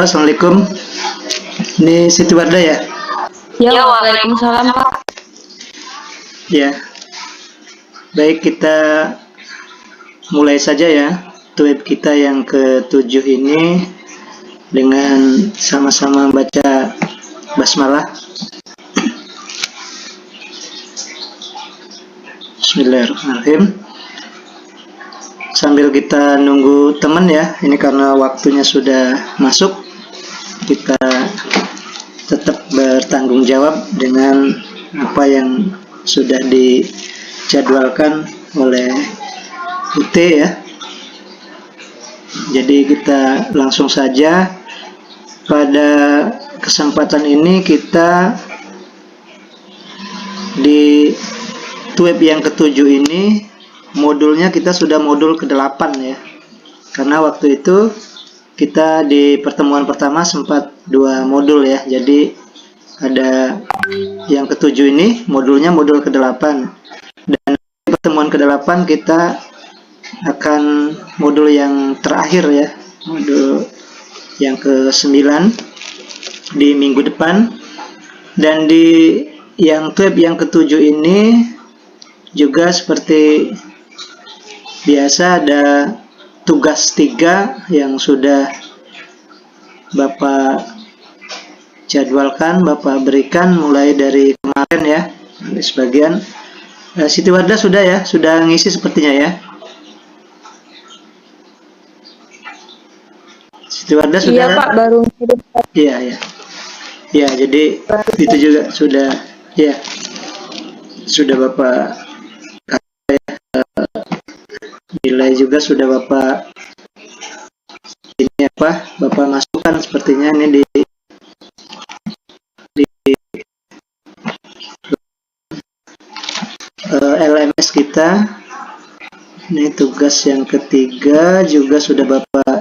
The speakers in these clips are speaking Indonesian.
Assalamualaikum. Ini Siti Wardah ya? Ya, waalaikumsalam Pak. Ya. Baik, kita mulai saja ya tweet kita yang ke-7 ini dengan sama-sama baca basmalah. Bismillahirrahmanirrahim. Sambil kita nunggu teman ya, ini karena waktunya sudah masuk, kita tetap bertanggung jawab dengan apa yang sudah dijadwalkan oleh UT ya. Jadi kita langsung saja. Pada kesempatan ini kita di tweet yang ke-7 ini modulnya kita sudah modul ke-8 ya. Karena waktu itu kita di pertemuan pertama sempat 2 modul ya. Jadi ada yang ke-7 ini modulnya modul ke-8. Dan di pertemuan ke-8 kita akan modul yang terakhir ya. Modul yang ke-9 di minggu depan. Dan di yang tweet yang ke-7 ini juga seperti biasa ada tugas 3 yang sudah Bapak jadwalkan, Bapak berikan mulai dari kemarin ya. Di sebagian Siti Wardah sudah ya, sudah ngisi sepertinya ya. Siti Wardah sudah. Iya Pak, baru ngirim. Iya ya. Ya, jadi itu juga sudah ya. Sudah Bapak nilai juga sudah Bapak ini apa? Bapak masukkan sepertinya ini di LMS kita. Ini tugas yang ketiga juga sudah Bapak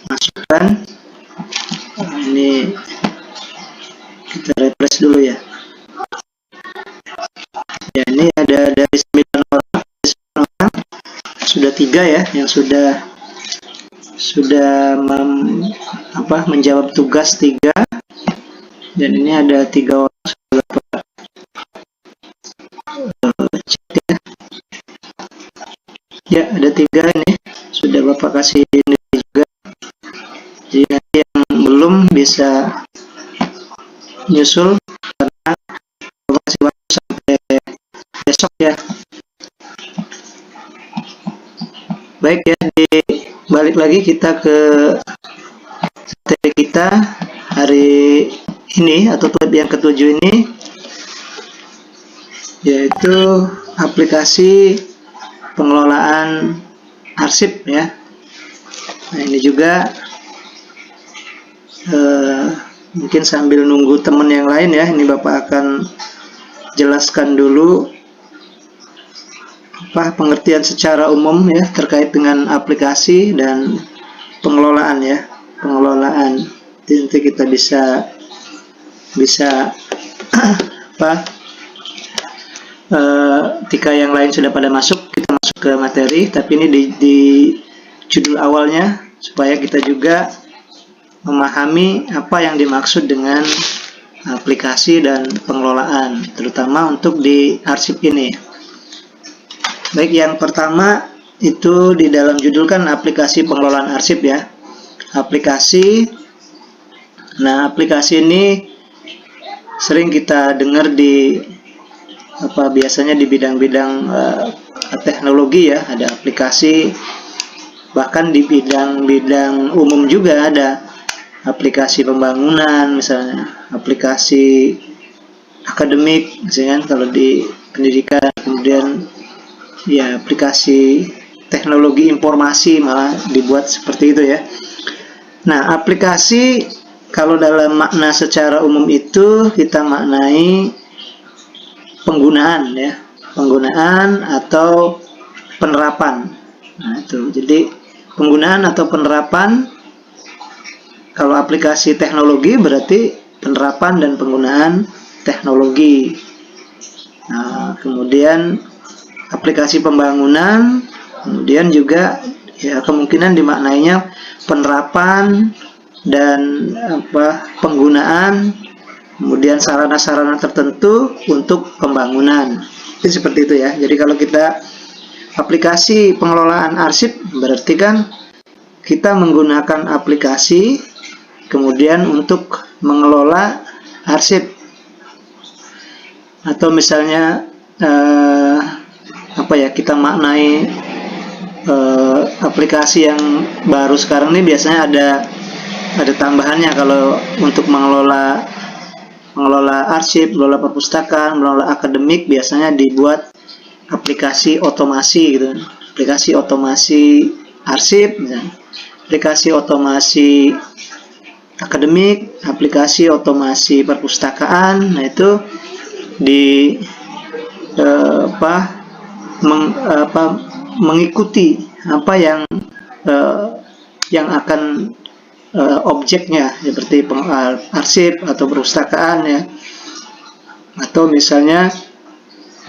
masukkan. Ini kita refresh dulu ya. Ya, ini ada dari 9 orang, sudah 3 ya yang sudah menjawab tugas 3, dan ini ada 3 orang sudah Bapak cek ya. Ya, ada 3 ini sudah Bapak kasih ini juga. Jadi nanti yang belum bisa nyusul karena masih waktu sampai besok ya. Baik ya, balik lagi kita ke materi kita hari ini atau tweet yang ke-7 ini, yaitu aplikasi pengelolaan arsip ya. Nah, ini juga mungkin sambil nunggu teman yang lain ya, ini Bapak akan jelaskan dulu pengertian secara umum ya terkait dengan aplikasi dan pengelolaan ya, pengelolaan. Nanti kita bisa ketika yang lain sudah pada masuk, kita masuk ke materi. Tapi ini di judul awalnya supaya kita juga memahami apa yang dimaksud dengan aplikasi dan pengelolaan, terutama untuk di arsip ini. Baik, yang pertama itu di dalam judul kan aplikasi pengelolaan arsip ya. Aplikasi. Nah, aplikasi ini sering kita dengar di biasanya di bidang-bidang teknologi ya, ada aplikasi. Bahkan di bidang-bidang umum juga ada aplikasi pembangunan, misalnya aplikasi akademik misalnya kalau di pendidikan, kemudian ya aplikasi teknologi informasi malah dibuat seperti itu ya. Nah, aplikasi kalau dalam makna secara umum itu kita maknai penggunaan ya, penggunaan atau penerapan. Nah, itu jadi penggunaan atau penerapan. Kalau aplikasi teknologi berarti penerapan dan penggunaan teknologi. Nah, kemudian aplikasi pembangunan, kemudian juga ya kemungkinan dimaknainya penerapan dan penggunaan, kemudian sarana-sarana tertentu untuk pembangunan. Itu seperti itu ya. Jadi kalau kita aplikasi pengelolaan arsip, berarti kan kita menggunakan aplikasi kemudian untuk mengelola arsip. Atau misalnya kita maknai aplikasi yang baru sekarang ini biasanya ada tambahannya kalau untuk mengelola arsip, mengelola perpustakaan, mengelola akademik, biasanya dibuat aplikasi otomasi gitu. Aplikasi otomasi arsip, misalnya. Aplikasi otomasi akademik, aplikasi otomasi perpustakaan. Nah, itu mengikuti apa yang akan objeknya, seperti arsip atau perpustakaan ya, atau misalnya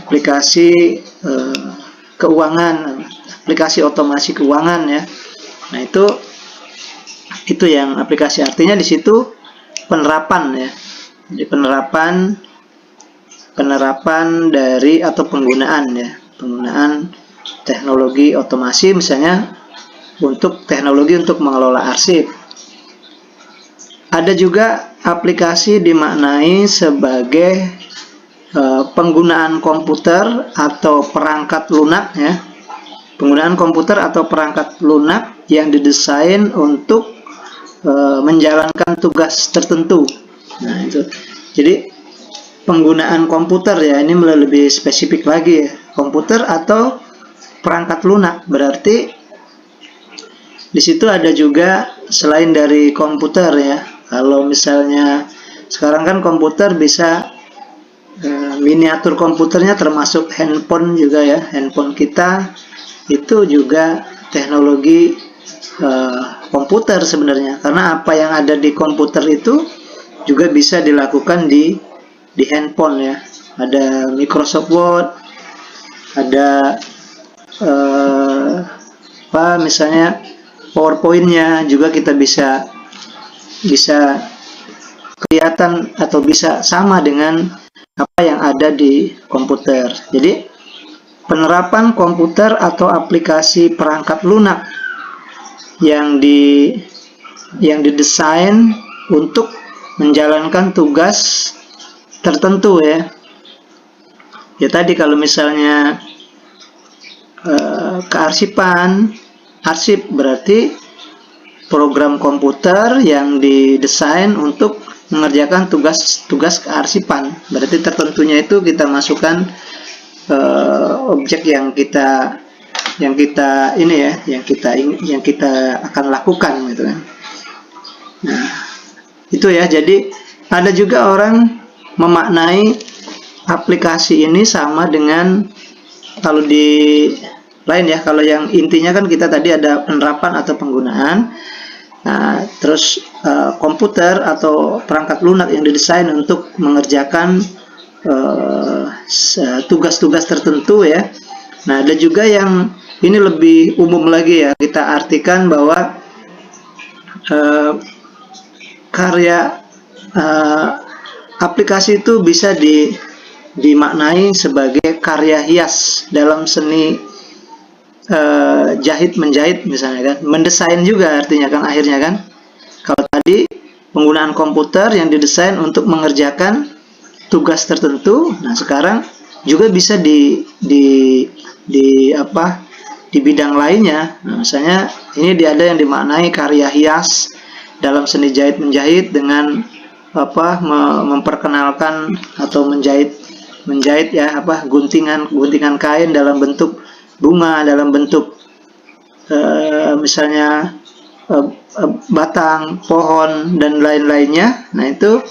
aplikasi keuangan, aplikasi otomasi keuangan ya. Nah, itu yang aplikasi, artinya di situ penerapan ya. Jadi penerapan dari atau penggunaan teknologi otomasi, misalnya untuk teknologi untuk mengelola arsip. Ada juga aplikasi dimaknai sebagai penggunaan komputer atau perangkat lunak ya. Penggunaan komputer atau perangkat lunak yang didesain untuk menjalankan tugas tertentu. Nah, itu. Jadi penggunaan komputer ya, ini lebih spesifik lagi ya. Komputer atau perangkat lunak, berarti di situ ada juga selain dari komputer ya. Kalau misalnya sekarang kan komputer bisa miniatur komputernya termasuk handphone juga ya. Handphone kita itu juga teknologi komputer sebenarnya, karena apa yang ada di komputer itu juga bisa dilakukan di handphone ya. Ada Microsoft Word, ada misalnya PowerPoint-nya juga kita bisa kelihatan atau bisa sama dengan apa yang ada di komputer. Jadi penerapan komputer atau aplikasi perangkat lunak yang didesain untuk menjalankan tugas tertentu ya. Ya tadi kalau misalnya kearsipan, arsip berarti program komputer yang didesain untuk mengerjakan tugas kearsipan. Berarti tertentunya itu kita masukkan objek yang kita akan lakukan gitu kan. Nah, itu ya. Jadi ada juga orang memaknai aplikasi ini sama dengan kalau di lain ya. Kalau yang intinya kan kita tadi ada penerapan atau penggunaan. Nah, terus komputer atau perangkat lunak yang didesain untuk mengerjakan tugas-tugas tertentu ya. Nah, ada juga yang ini lebih umum lagi ya, kita artikan bahwa aplikasi itu bisa dimaknai sebagai karya hias dalam seni jahit menjahit misalnya kan, mendesain juga artinya kan akhirnya kan. Kalau tadi penggunaan komputer yang didesain untuk mengerjakan tugas tertentu, nah sekarang juga bisa di bidang lainnya. Nah, misalnya ini ada yang dimaknai karya hias dalam seni jahit menjahit dengan memperkenalkan atau menjahit ya guntingan kain dalam bentuk bunga, dalam bentuk misalnya batang pohon dan lain-lainnya. Nah, itu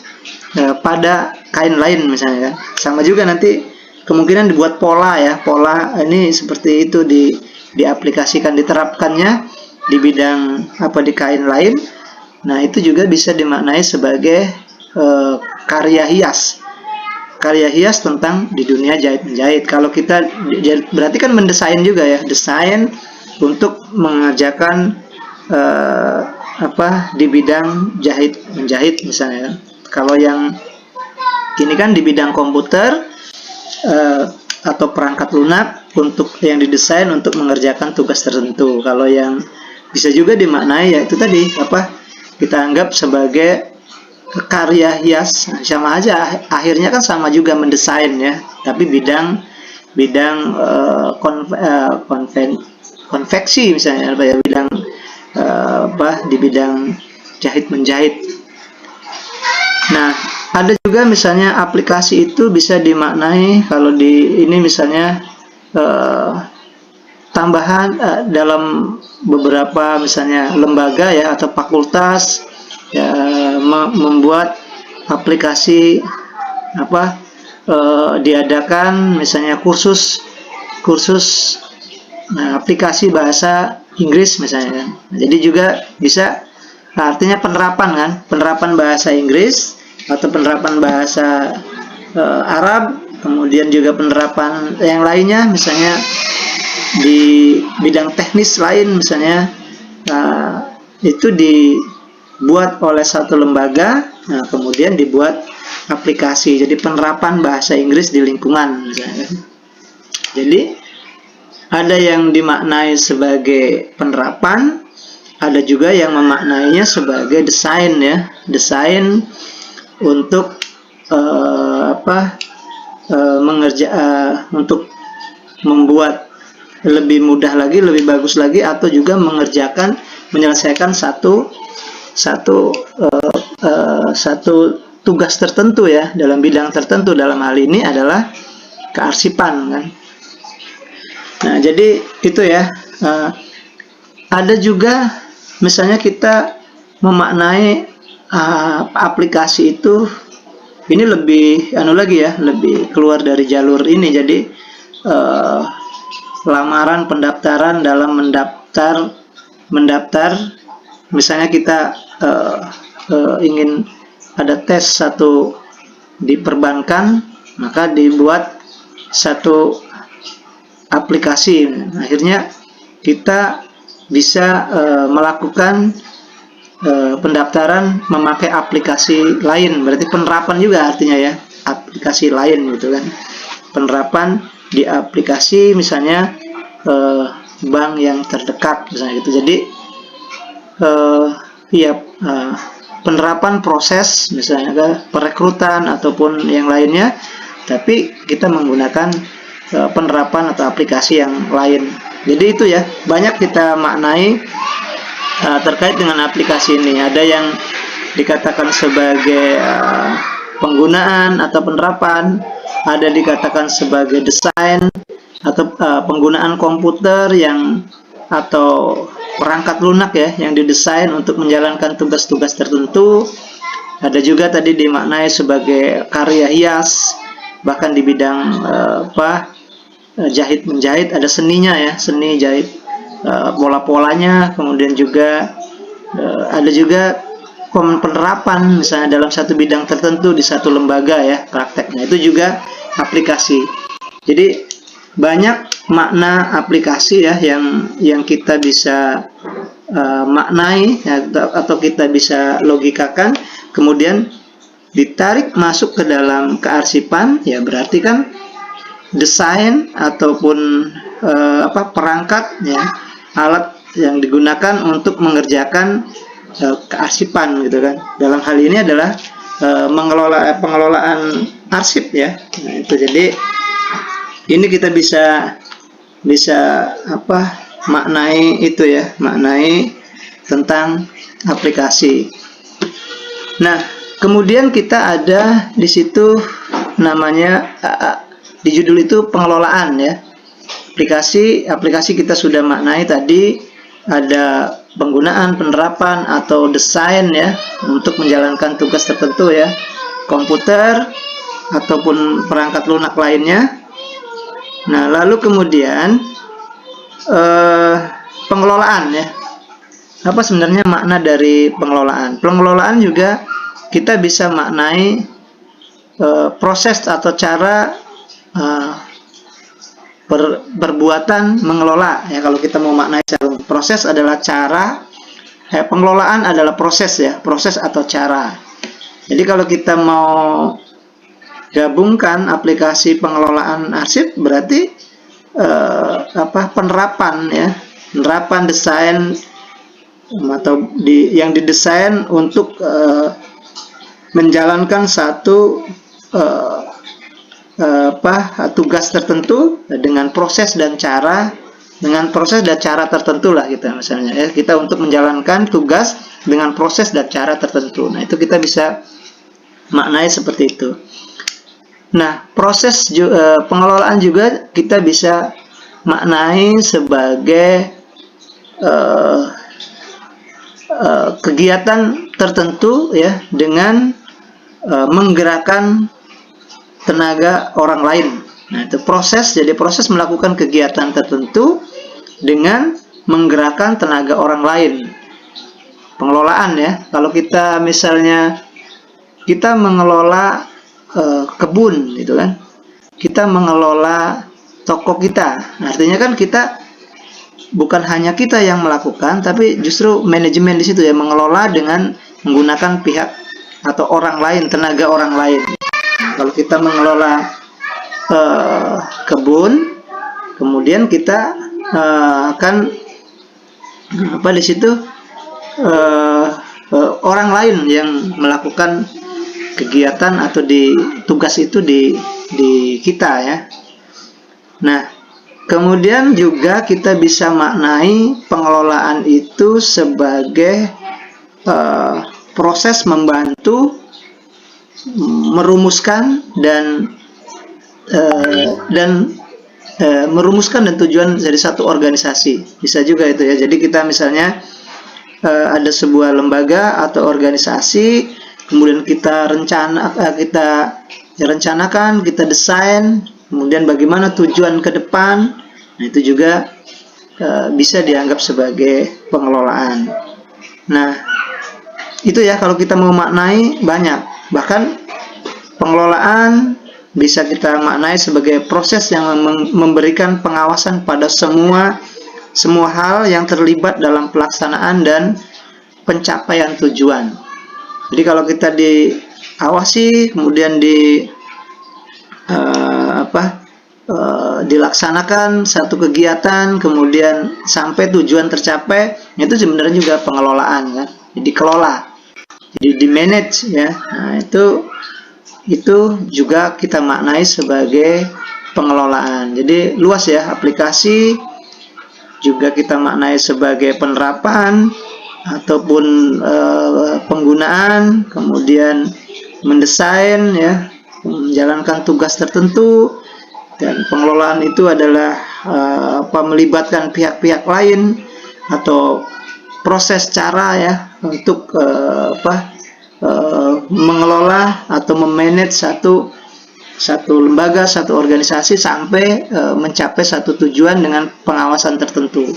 pada kain lain misalnya kan. Sama juga nanti kemungkinan dibuat pola ya, pola ini seperti itu diaplikasikan, diterapkannya di bidang di kain lain. Nah, itu juga bisa dimaknai sebagai karya hias tentang di dunia jahit menjahit. Kalau kita berarti kan mendesain juga ya, desain untuk mengerjakan di bidang jahit menjahit misalnya. Kalau yang ini kan di bidang komputer atau perangkat lunak untuk yang didesain untuk mengerjakan tugas tertentu. Kalau yang bisa juga dimaknai ya itu tadi kita anggap sebagai karya hias, sama aja akhirnya kan sama juga mendesain ya, tapi bidang konveksi misalnya bidang di bidang jahit menjahit. Nah, ada juga misalnya aplikasi itu bisa dimaknai kalau di ini misalnya tambahan dalam beberapa misalnya lembaga ya atau fakultas ya, membuat aplikasi diadakan misalnya kursus aplikasi bahasa Inggris misalnya. Jadi juga bisa artinya penerapan bahasa Inggris atau penerapan bahasa Arab, kemudian juga penerapan yang lainnya misalnya di bidang teknis lain misalnya itu dibuat oleh satu lembaga, kemudian dibuat aplikasi. Jadi penerapan bahasa Inggris di lingkungan misalnya. Jadi ada yang dimaknai sebagai penerapan, ada juga yang memaknainya sebagai desain ya, desain untuk untuk membuat lebih mudah lagi, lebih bagus lagi, atau juga menyelesaikan satu tugas tertentu ya dalam bidang tertentu. Dalam hal ini adalah kearsipan kan. Nah, jadi itu ya. Ada juga misalnya kita memaknai aplikasi itu ini lebih lebih keluar dari jalur ini. Jadi lamaran pendaftaran dalam mendaftar misalnya kita ingin ada tes satu di perbankan, maka dibuat satu aplikasi. Akhirnya kita bisa melakukan pendaftaran memakai aplikasi lain, berarti penerapan juga artinya ya, aplikasi lain gitu kan. Penerapan di aplikasi misalnya bank yang terdekat misalnya gitu. Jadi penerapan proses misalnya perekrutan ataupun yang lainnya, tapi kita menggunakan penerapan atau aplikasi yang lain. Jadi itu ya, banyak kita maknai terkait dengan aplikasi ini. Ada yang dikatakan sebagai penggunaan atau penerapan, ada dikatakan sebagai desain atau penggunaan komputer atau perangkat lunak ya yang didesain untuk menjalankan tugas-tugas tertentu. Ada juga tadi dimaknai sebagai karya hias, bahkan di bidang jahit menjahit ada seninya ya, seni jahit pola-polanya. Kemudian juga ada juga penerapan misalnya dalam satu bidang tertentu di satu lembaga ya, prakteknya itu juga aplikasi. Jadi banyak makna aplikasi ya yang kita bisa maknai ya, atau kita bisa logikakan, kemudian ditarik masuk ke dalam kearsipan ya, berarti kan desain ataupun perangkat ya, alat yang digunakan untuk mengerjakan kearsipan gitu kan. Dalam hal ini adalah pengelolaan arsip ya. Nah, itu jadi ini kita bisa maknai itu ya, maknai tentang aplikasi. Nah, kemudian kita ada di situ namanya di judul itu pengelolaan ya. Aplikasi kita sudah maknai tadi, ada penggunaan, penerapan atau desain ya untuk menjalankan tugas tertentu ya, komputer ataupun perangkat lunak lainnya. Nah, lalu kemudian pengelolaan ya. Apa sebenarnya makna dari pengelolaan? Pengelolaan juga kita bisa maknai proses atau cara perbuatan mengelola ya. Kalau kita mau maknai proses adalah cara pengelolaan adalah proses ya, proses atau cara. Jadi kalau kita mau gabungkan aplikasi pengelolaan arsip, berarti penerapan ya, penerapan desain atau yang didesain untuk menjalankan satu tugas tertentu dengan proses dan cara tertentu lah gitu misalnya ya, kita untuk menjalankan tugas dengan proses dan cara tertentu. Nah, itu kita bisa maknai seperti itu. Nah, proses pengelolaan juga kita bisa maknai sebagai kegiatan tertentu ya, dengan menggerakkan tenaga orang lain. Nah, itu proses, jadi proses melakukan kegiatan tertentu dengan menggerakkan tenaga orang lain. Pengelolaan ya, kalau kita misalnya kita mengelola kebun gitu kan, kita mengelola toko kita, artinya kan kita bukan hanya kita yang melakukan, tapi justru manajemen di situ ya, mengelola dengan menggunakan pihak atau orang lain, tenaga orang lain. Kalau kita mengelola kebun, kemudian kita akan di situ orang lain yang melakukan kegiatan atau tugas itu di kita ya. Nah, kemudian juga kita bisa maknai pengelolaan itu sebagai proses membantu merumuskan dan merumuskan dan tujuan dari satu organisasi. Bisa juga itu ya. Jadi kita misalnya ada sebuah lembaga atau organisasi, kemudian kita rencanakan, kita desain, kemudian bagaimana tujuan ke depan. Nah, itu juga bisa dianggap sebagai pengelolaan. Nah, itu ya, kalau kita mau maknai banyak. Bahkan pengelolaan bisa kita maknai sebagai proses yang memberikan pengawasan pada semua hal yang terlibat dalam pelaksanaan dan pencapaian tujuan. Jadi kalau kita diawasi, kemudian dilaksanakan satu kegiatan, kemudian sampai tujuan tercapai, itu sebenarnya juga pengelolaan kan. Jadi dikelola, jadi di manage ya. Nah, itu juga kita maknai sebagai pengelolaan. Jadi luas ya, aplikasi juga kita maknai sebagai penerapan ataupun penggunaan, kemudian mendesain ya, menjalankan tugas tertentu. Dan pengelolaan itu adalah melibatkan pihak-pihak lain atau proses cara ya untuk mengelola atau memanage satu lembaga, satu organisasi sampai mencapai satu tujuan dengan pengawasan tertentu.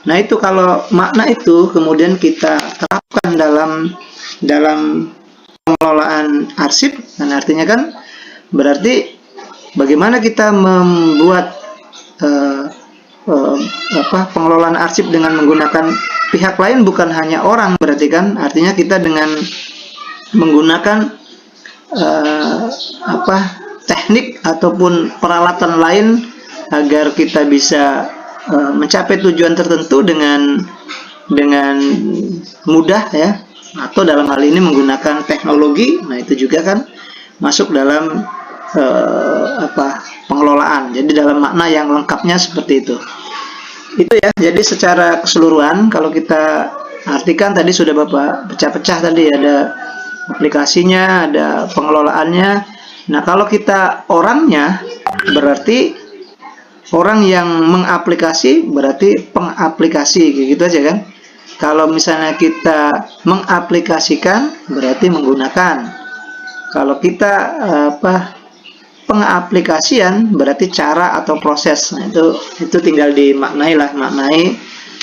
Nah, itu kalau makna itu kemudian kita terapkan dalam pengelolaan arsip, dan artinya kan berarti bagaimana kita membuat pengelolaan arsip dengan menggunakan pihak lain, bukan hanya orang, berarti kan artinya kita dengan menggunakan teknik ataupun peralatan lain agar kita bisa mencapai tujuan tertentu dengan mudah ya, atau dalam hal ini menggunakan teknologi. Nah, itu juga kan masuk dalam pengelolaan. Jadi dalam makna yang lengkapnya seperti itu. Itu ya. Jadi secara keseluruhan kalau kita artikan, tadi sudah Bapak pecah-pecah, tadi ada aplikasinya, ada pengelolaannya. Nah, kalau kita orangnya, berarti orang yang mengaplikasi berarti pengaplikasi, kayak gitu aja kan. Kalau misalnya kita mengaplikasikan berarti menggunakan. Kalau kita pengaplikasian berarti cara atau proses. Nah, itu tinggal maknai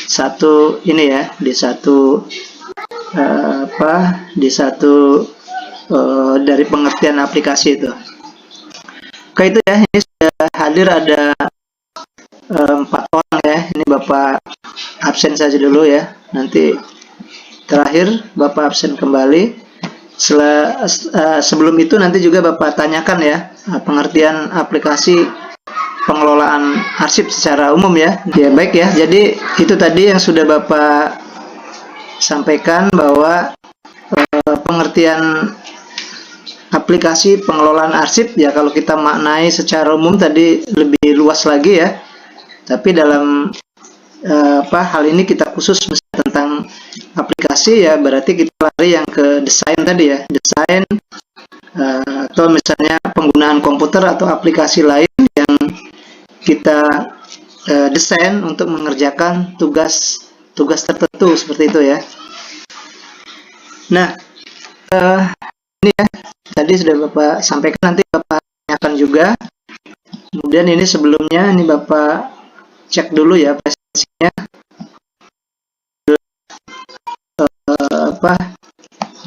satu ini ya, di satu dari pengertian aplikasi itu. Oke, itu ya, ini sudah hadir ada 4 orang ya. Ini Bapak absen saja dulu ya, nanti terakhir Bapak absen kembali. Sebelum itu nanti juga Bapak tanyakan ya pengertian aplikasi pengelolaan arsip secara umum ya. Ya baik ya. Jadi itu tadi yang sudah Bapak sampaikan bahwa pengertian aplikasi pengelolaan arsip ya, kalau kita maknai secara umum tadi lebih luas lagi ya. Tapi dalam hal ini kita khusus tentang aplikasi ya, berarti kita lari yang ke desain tadi ya, desain atau misalnya penggunaan komputer atau aplikasi lain yang kita desain untuk mengerjakan tugas tertentu seperti itu ya. Nah, ini ya tadi sudah Bapak sampaikan, nanti Bapak tanyakan juga. Kemudian ini sebelumnya ini Bapak cek dulu ya presentasinya.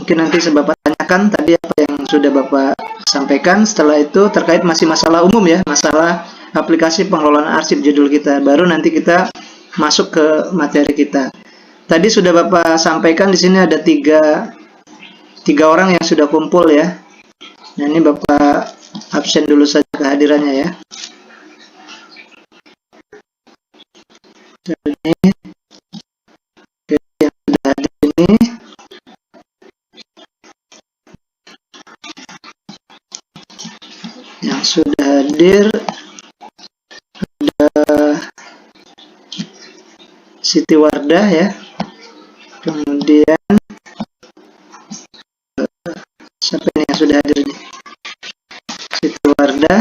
Mungkin nanti Bapak tanyakan tadi apa yang sudah Bapak sampaikan. Setelah itu terkait masih masalah umum ya, masalah aplikasi pengelolaan arsip judul kita. Baru nanti kita masuk ke materi kita. Tadi sudah Bapak sampaikan di sini ada tiga orang yang sudah kumpul ya. Nah ini Bapak absen dulu saja kehadirannya ya. Ini yang sudah hadir ini. Yang sudah hadir ada Siti Wardah ya. Kemudian siapa ini yang sudah hadir ini? Siti Wardah,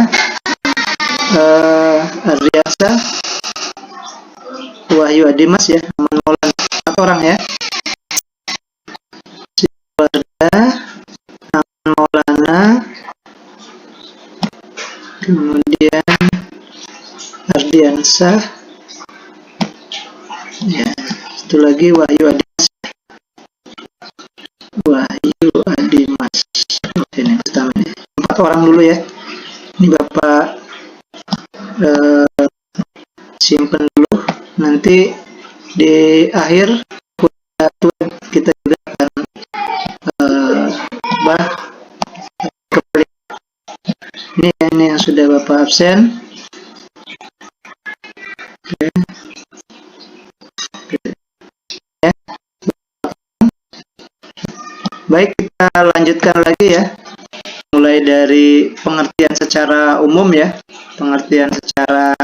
Ardiasa, Wahyu Adimas ya, Aman Maulana, 4 orang ya. Siti Wardah, Aman Maulana, kemudian Ardiansah, ya, satu lagi Wahyu Adimas. Wahyu Adimas. Oke, ini pertama nih. 4 orang dulu ya. Ini Bapak simpen dulu. Nanti di akhir kita juga akan kembali. Ini yang sudah Bapak absen. Oke. Ya. Baik, kita lanjutkan lagi ya. Mulai dari pengertian secara umum ya, pengertian secara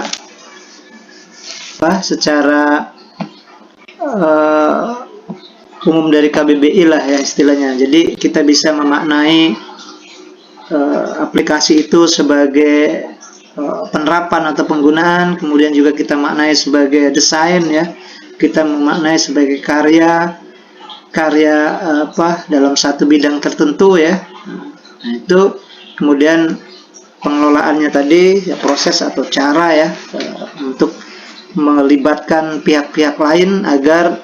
umum dari KBBI lah ya istilahnya. Jadi kita bisa memaknai aplikasi itu sebagai penerapan atau penggunaan, kemudian juga kita maknai sebagai desain ya, kita memaknai sebagai karya dalam satu bidang tertentu ya. Nah, itu kemudian pengelolaannya tadi ya, proses atau cara ya untuk melibatkan pihak-pihak lain agar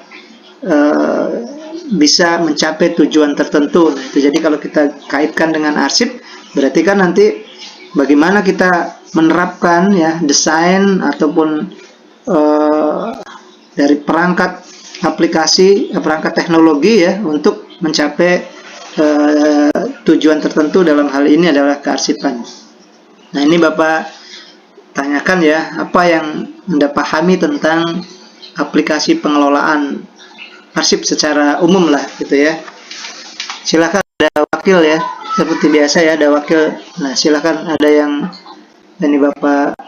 bisa mencapai tujuan tertentu. Nah, itu jadi kalau kita kaitkan dengan arsip, berarti kan nanti bagaimana kita menerapkan ya desain ataupun dari perangkat aplikasi, perangkat teknologi ya untuk mencapai tujuan tertentu, dalam hal ini adalah kearsipan. Nah ini Bapak tanyakan ya, apa yang Anda pahami tentang aplikasi pengelolaan arsip secara umum lah gitu ya. Silakan, ada wakil ya, seperti biasa ya, ada wakil. Nah silakan, ada yang ini Bapak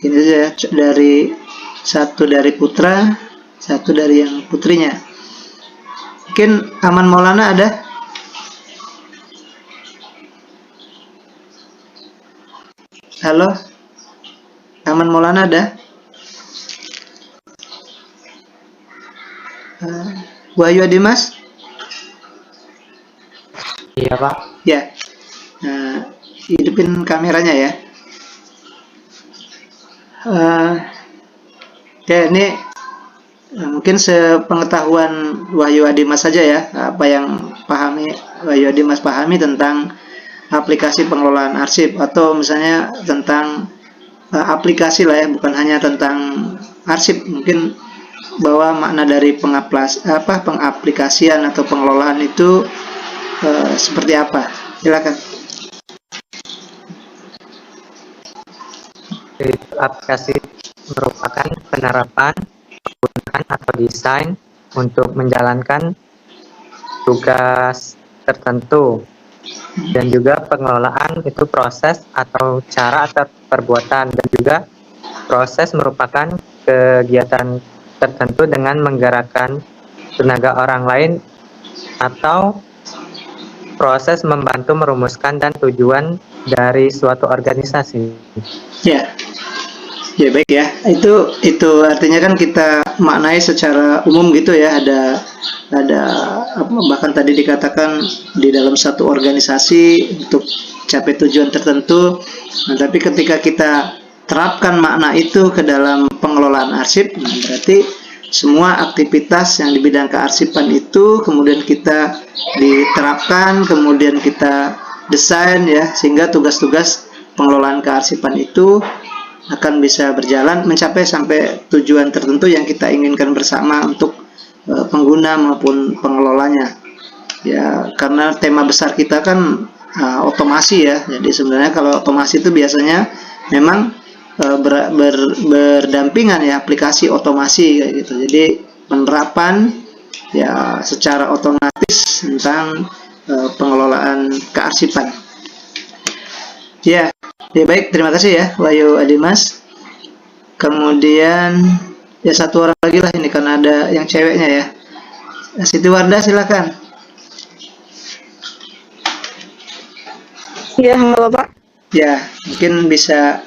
ini saja ya, satu dari putra, satu dari yang putrinya. Mungkin Aman Maulana ada? Halo, Aman Maulana ada? Wahyu Adimas? Iya Pak. Ya. Hidupin kameranya ya. Ya ini mungkin sepengetahuan Wahyu Adimas saja ya, apa yang Wahyu Adimas pahami tentang aplikasi pengelolaan arsip, atau misalnya tentang aplikasi lah ya, bukan hanya tentang arsip, mungkin bahwa makna dari pengaplikasian atau pengelolaan itu seperti apa? Silakan. Aplikasi merupakan penerapan, penggunaan atau desain untuk menjalankan tugas tertentu, dan juga pengelolaan itu proses atau cara atau perbuatan, dan juga proses merupakan kegiatan tertentu dengan menggerakkan tenaga orang lain atau proses membantu merumuskan dan tujuan dari suatu organisasi. Ya. Ya baik ya, itu artinya kan kita maknai secara umum gitu ya, ada bahkan tadi dikatakan di dalam satu organisasi untuk capai tujuan tertentu. Nah, tapi ketika kita terapkan makna itu ke dalam pengelolaan arsip, nah berarti semua aktivitas yang di bidang kearsipan itu kemudian kita diterapkan, kemudian kita desain ya, sehingga tugas-tugas pengelolaan kearsipan itu akan bisa berjalan mencapai sampai tujuan tertentu yang kita inginkan bersama untuk pengguna maupun pengelolanya. Ya, karena tema besar kita kan otomasi ya. Jadi sebenarnya kalau otomasi itu biasanya memang berdampingan ya, aplikasi otomasi kayak gitu. Jadi penerapan ya secara otomatis tentang pengelolaan kearsipan. Ya, ya baik, terima kasih ya Wahyu Adimas. Kemudian ya satu orang lagi lah ini karena ada yang ceweknya ya. Siti Wardah silakan. Ya, halo Pak. Ya, mungkin bisa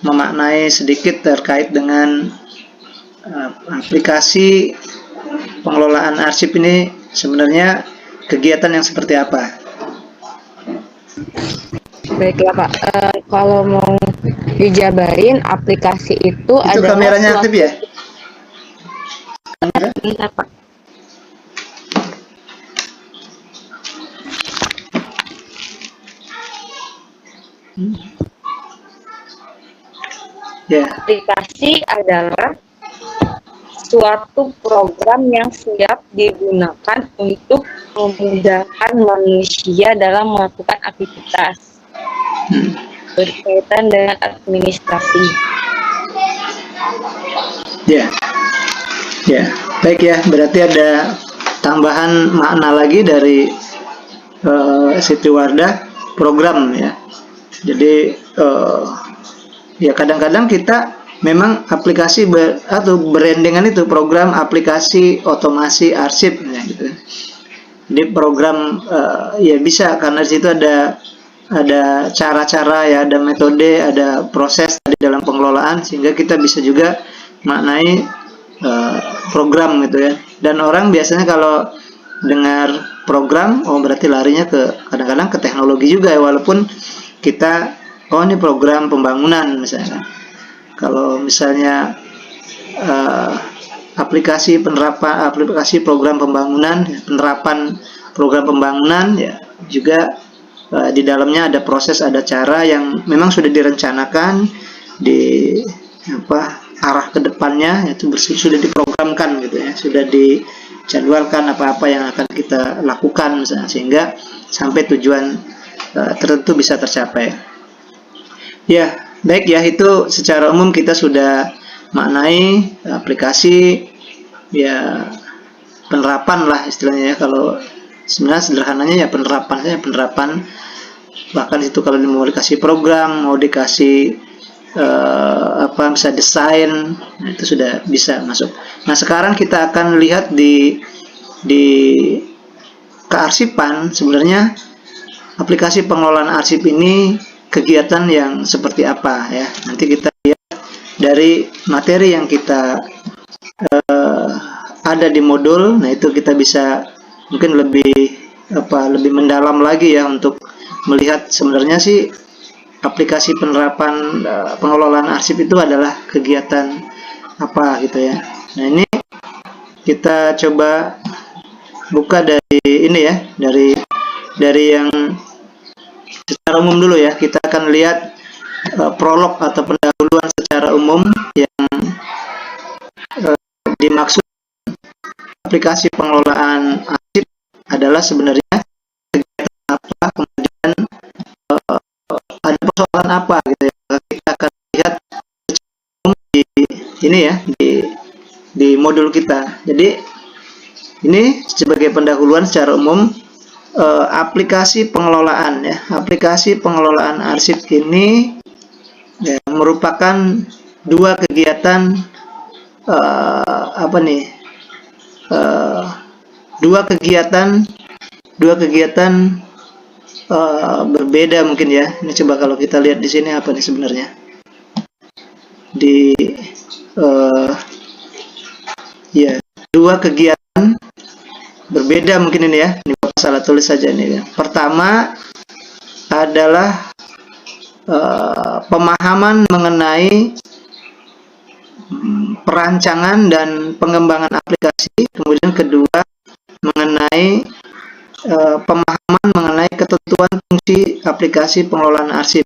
memaknai sedikit terkait dengan aplikasi pengelolaan arsip ini sebenarnya kegiatan yang seperti apa? Baiklah Pak. Kalau mau dijabarin, aplikasi itu adalah Kameranya aktif ya? Bentar, Pak. Ya. Aplikasi adalah suatu program yang siap digunakan untuk memudahkan manusia dalam melakukan aktivitas berkaitan dengan administrasi. Ya, ya, baik ya. Berarti ada tambahan makna lagi dari Siti Wardah, program ya. Jadi ya kadang-kadang kita memang aplikasi atau brandingan itu program aplikasi otomasi arsip ya, gitu. Jadi program ya bisa karena di situ ada cara-cara ya, ada metode, ada proses di dalam pengelolaan sehingga kita bisa juga maknai program gitu ya. Dan orang biasanya kalau dengar program, oh berarti larinya ke kadang-kadang ke teknologi juga ya, walaupun kita ini program pembangunan misalnya. Kalau misalnya aplikasi program pembangunan, penerapan program pembangunan ya juga di dalamnya ada proses, ada cara yang memang sudah direncanakan di arah ke depannya, itu sudah diprogramkan gitu ya, sudah dijadwalkan apa-apa yang akan kita lakukan misalnya, sehingga sampai tujuan tertentu bisa tercapai. Ya, baik ya, itu secara umum kita sudah maknai aplikasi ya, penerapan lah istilahnya ya. Kalau sebenarnya sederhananya ya penerapan, bahkan itu kalau mau dikasih program, mau dikasih bisa desain, nah itu sudah bisa masuk. Nah sekarang kita akan lihat di kearsipan, sebenarnya aplikasi pengelolaan arsip ini kegiatan yang seperti apa ya. Nanti kita lihat dari materi yang kita ada di modul. Nah itu kita bisa mungkin lebih mendalam lagi ya untuk melihat sebenarnya sih aplikasi penerapan pengelolaan arsip itu adalah kegiatan apa gitu ya. Nah ini kita coba buka dari ini ya, dari yang secara umum dulu ya. Kita akan lihat prolog atau pendahuluan secara umum yang dimaksud aplikasi pengelolaan arsip adalah sebenarnya kegiatan apa, kemudian ada persoalan apa gitu ya. Kita akan lihat di ini ya, di modul kita. Jadi ini sebagai pendahuluan secara umum aplikasi pengelolaan ya. Aplikasi pengelolaan arsip ini ya, merupakan dua kegiatan dua kegiatan berbeda mungkin ya. Ini coba kalau kita lihat di sini apa nih sebenarnya di ya, dua kegiatan berbeda mungkin ini ya. Ini Bapak salah tulis saja ini ya. Pertama adalah pemahaman mengenai perancangan dan pengembangan aplikasi. Kemudian kedua mengenai pemahaman mengenai ketentuan fungsi aplikasi pengelolaan arsip.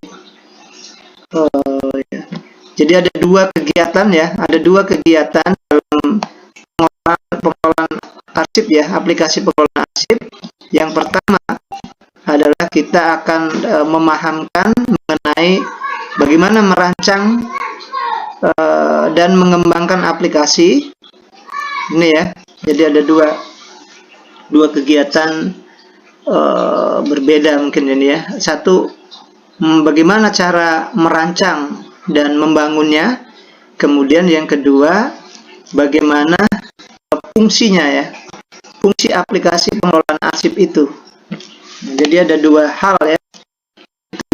Ya. Jadi ada dua kegiatan ya, ada dua kegiatan dalam pengelolaan arsip ya, aplikasi pengelolaan arsip. Yang pertama adalah kita akan memahamkan mengenai bagaimana merancang dan mengembangkan aplikasi ini ya. Jadi ada dua kegiatan berbeda mungkin ini ya. Satu, bagaimana cara merancang dan membangunnya. Kemudian yang kedua, bagaimana fungsinya ya, fungsi aplikasi pengelolaan arsip itu. Nah, jadi ada dua hal ya.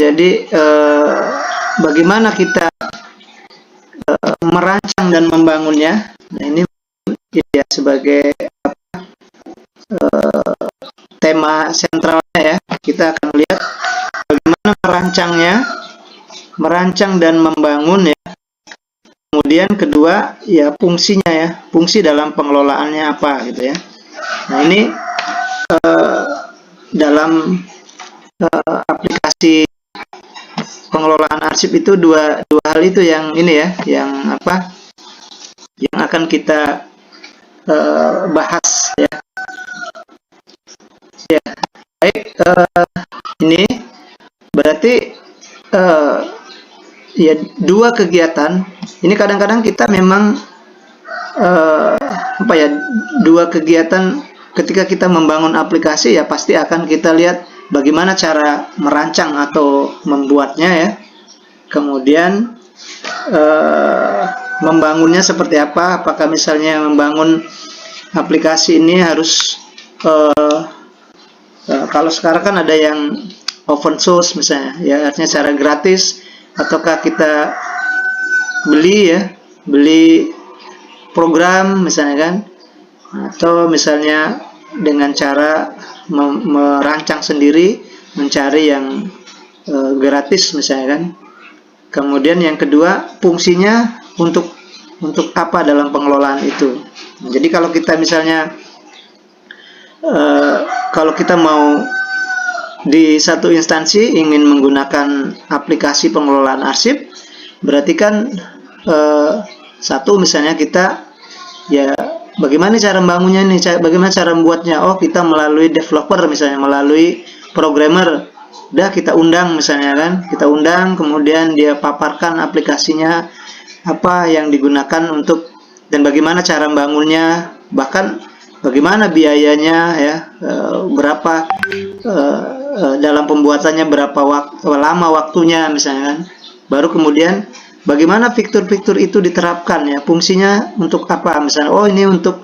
Jadi bagaimana kita merancang dan membangunnya. Nah, ini ya sebagai tema sentralnya ya. Kita akan lihat bagaimana merancang dan membangun ya. Kemudian kedua ya fungsinya ya, fungsi dalam pengelolaannya apa gitu ya. Nah ini dalam aplikasi pengelolaan arsip itu dua hal itu yang ini ya, yang apa, yang akan kita bahas ya. Ya baik, ini berarti ya dua kegiatan ini kadang-kadang kita memang apa ya, dua kegiatan ketika kita membangun aplikasi ya pasti akan kita lihat bagaimana cara merancang atau membuatnya ya. Kemudian membangunnya seperti apa, apakah misalnya membangun aplikasi ini harus kalau sekarang kan ada yang open source misalnya ya, artinya secara gratis, ataukah kita beli program misalnya kan, atau misalnya dengan cara merancang sendiri, mencari yang gratis misalnya kan. Kemudian yang kedua, fungsinya untuk apa dalam pengelolaan itu. Jadi kalau kita misalnya kalau kita mau di satu instansi ingin menggunakan aplikasi pengelolaan arsip, berarti kan satu misalnya kita ya bagaimana cara membangunnya nih, bagaimana cara membuatnya. Oh, kita melalui developer misalnya, melalui programmer. Udah kita undang misalnya kan, kita undang, kemudian dia paparkan aplikasinya apa yang digunakan untuk, dan bagaimana cara membangunnya, bahkan bagaimana biayanya ya, berapa dalam pembuatannya, berapa lama waktunya misalnya kan. Baru kemudian bagaimana fitur-fitur itu diterapkan ya, fungsinya untuk apa misalnya. Oh, ini untuk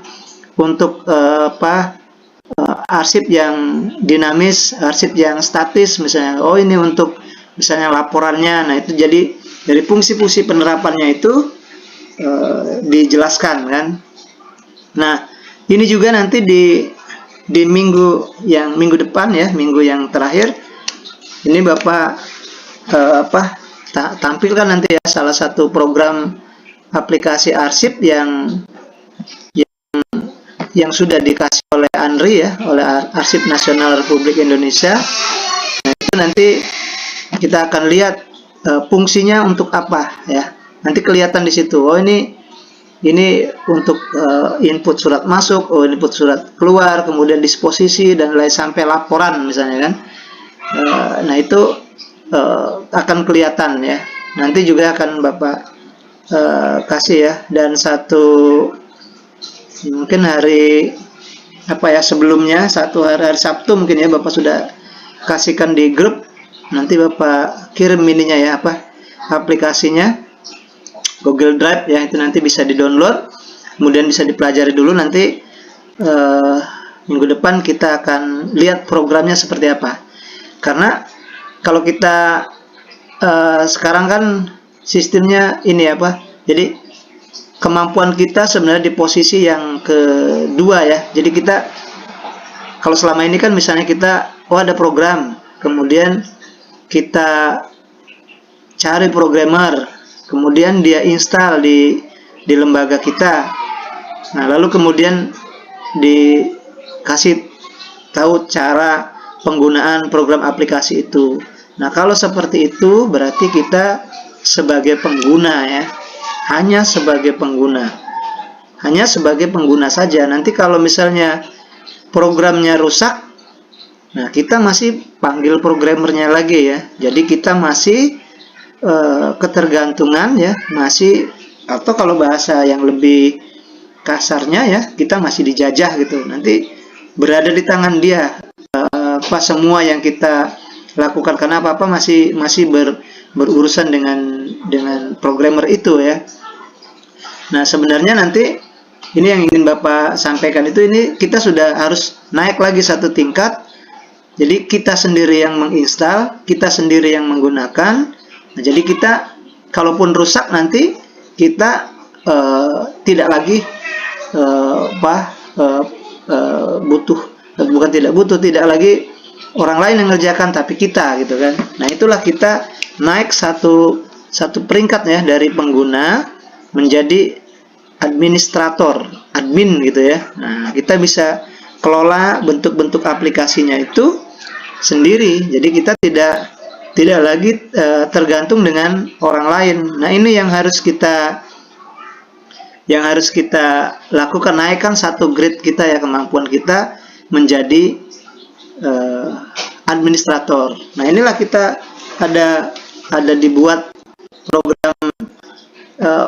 arsip yang dinamis, arsip yang statis misalnya. Oh, ini untuk misalnya laporannya. Nah, itu jadi dari fungsi-fungsi penerapannya itu dijelaskan kan. Nah, ini juga nanti di minggu depan ya, minggu yang terakhir ini Bapak tampilkan nanti ya salah satu program aplikasi arsip yang sudah dikasih oleh ANRI ya, oleh Arsip Nasional Republik Indonesia. Nah, itu nanti kita akan lihat fungsinya untuk apa ya. Nanti kelihatan di situ. Oh, ini ini untuk input surat masuk, input surat keluar, kemudian disposisi dan lain sampai laporan misalnya kan. Nah itu akan kelihatan ya. Nanti juga akan Bapak kasih ya. Dan satu mungkin hari apa ya sebelumnya, hari Sabtu mungkin ya Bapak sudah kasihkan di grup. Nanti Bapak kirim ininya ya, aplikasinya Google Drive ya, itu nanti bisa di-download, kemudian bisa dipelajari dulu. Nanti minggu depan kita akan lihat programnya seperti apa. Karena kalau kita sekarang kan sistemnya ini jadi kemampuan kita sebenarnya di posisi yang kedua ya. Jadi kita kalau selama ini kan misalnya kita ada program, kemudian kita cari programmer, kemudian dia install di lembaga kita. Nah, lalu kemudian dikasih tahu cara penggunaan program aplikasi itu. Nah, kalau seperti itu berarti kita sebagai pengguna ya, hanya sebagai pengguna. Hanya sebagai pengguna saja. Nanti kalau misalnya programnya rusak, nah kita masih panggil programmernya lagi ya. Jadi kita masih ketergantungan ya, masih, atau kalau bahasa yang lebih kasarnya ya, kita masih dijajah gitu. Nanti berada di tangan dia semua yang kita lakukan, karena apa masih berurusan dengan programmer itu ya. Nah sebenarnya nanti ini yang ingin Bapak sampaikan itu, ini kita sudah harus naik lagi satu tingkat. Jadi kita sendiri yang menginstal, kita sendiri yang menggunakan. Nah, jadi kita kalaupun rusak nanti kita tidak lagi tidak lagi orang lain yang mengerjakan, tapi kita gitu kan. Nah itulah kita naik satu peringkat ya, dari pengguna menjadi administrator, admin gitu ya. Nah kita bisa kelola bentuk-bentuk aplikasinya itu sendiri. Jadi kita tidak lagi tergantung dengan orang lain. Nah ini yang harus kita lakukan, naikkan satu grade kita ya, kemampuan kita menjadi administrator. Nah inilah kita ada dibuat program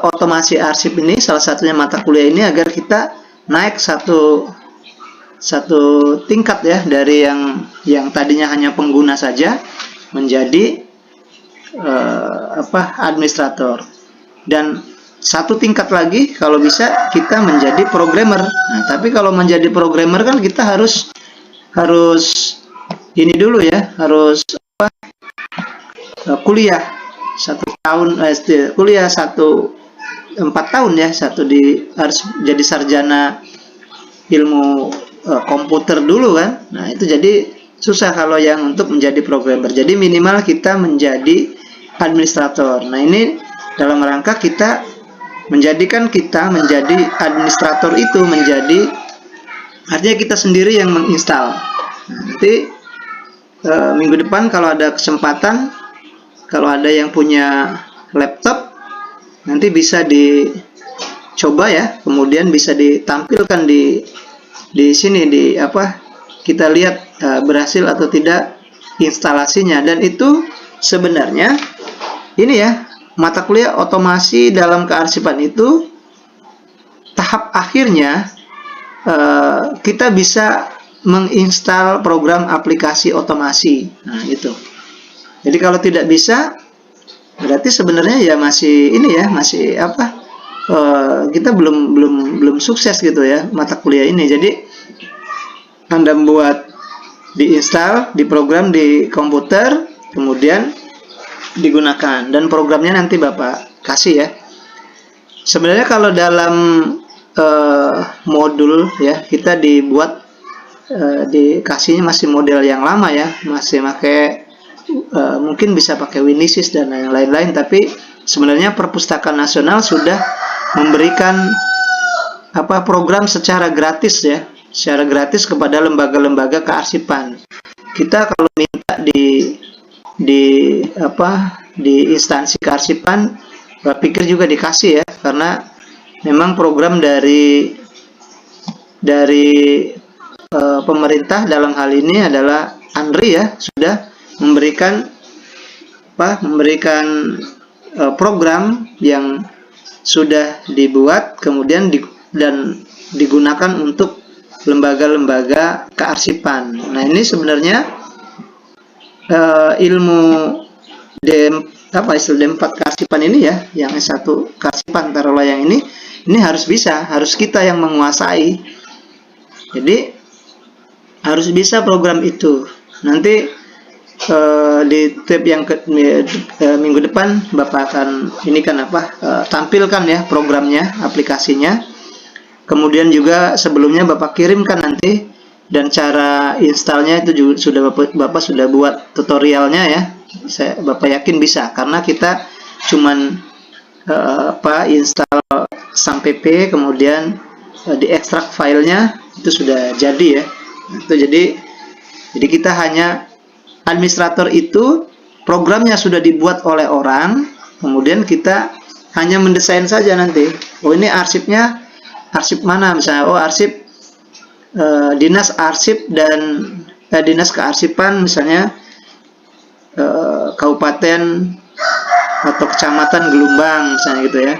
otomasi arsip ini, salah satunya mata kuliah ini, agar kita naik satu tingkat ya, dari yang tadinya hanya pengguna saja menjadi administrator. Dan satu tingkat lagi kalau bisa kita menjadi programmer. Nah, tapi kalau menjadi programmer kan kita harus ini dulu ya, harus kuliah 1 tahun, kuliah 4 tahun ya, harus jadi sarjana ilmu komputer dulu kan. Nah itu jadi susah kalau yang untuk menjadi programmer. Jadi minimal kita menjadi administrator. Nah ini dalam rangka kita menjadikan kita menjadi administrator itu artinya kita sendiri yang menginstal. Nah, nanti minggu depan kalau ada kesempatan, kalau ada yang punya laptop, nanti bisa dicoba ya, kemudian bisa ditampilkan di sini kita lihat berhasil atau tidak instalasinya. Dan itu sebenarnya ini ya, mata kuliah otomasi dalam kearsipan itu tahap akhirnya kita bisa menginstal program aplikasi otomasi. Nah itu. Jadi kalau tidak bisa, berarti sebenarnya ya masih ini ya, masih kita belum sukses gitu ya mata kuliah ini. Jadi Anda buat, diinstal, diprogram di komputer, kemudian digunakan, dan programnya nanti Bapak kasih ya. Sebenarnya kalau dalam modul ya, kita dibuat dikasihnya masih model yang lama ya, masih pakai mungkin bisa pakai Windows dan lain-lain, tapi sebenarnya Perpustakaan Nasional sudah memberikan program secara gratis ya, secara gratis kepada lembaga-lembaga kearsipan. Kita kalau minta di instansi kearsipan, pikir juga dikasih ya, karena memang program dari pemerintah dalam hal ini adalah ANRI ya, sudah memberikan program yang sudah dibuat kemudian dan digunakan untuk lembaga-lembaga kearsipan. Nah, ini sebenarnya ilmu istilah D4 kearsipan ini ya, yang S1 kearsipan taruhlah yang ini harus kita yang menguasai. Jadi harus bisa program itu. Nanti di tab yang minggu depan Bapak akan tampilkan ya programnya, aplikasinya. Kemudian juga sebelumnya Bapak kirimkan nanti, dan cara installnya itu juga sudah Bapak sudah buat tutorialnya ya. Bapak yakin bisa, karena kita cuman install sang pp, kemudian diekstrak filenya itu sudah jadi ya. Itu jadi kita hanya administrator, itu programnya sudah dibuat oleh orang, kemudian kita hanya mendesain saja nanti. Oh, ini arsipnya arsip mana misalnya, oh arsip dinas arsip dan dinas kearsipan misalnya kabupaten atau kecamatan Gelumbang misalnya gitu ya.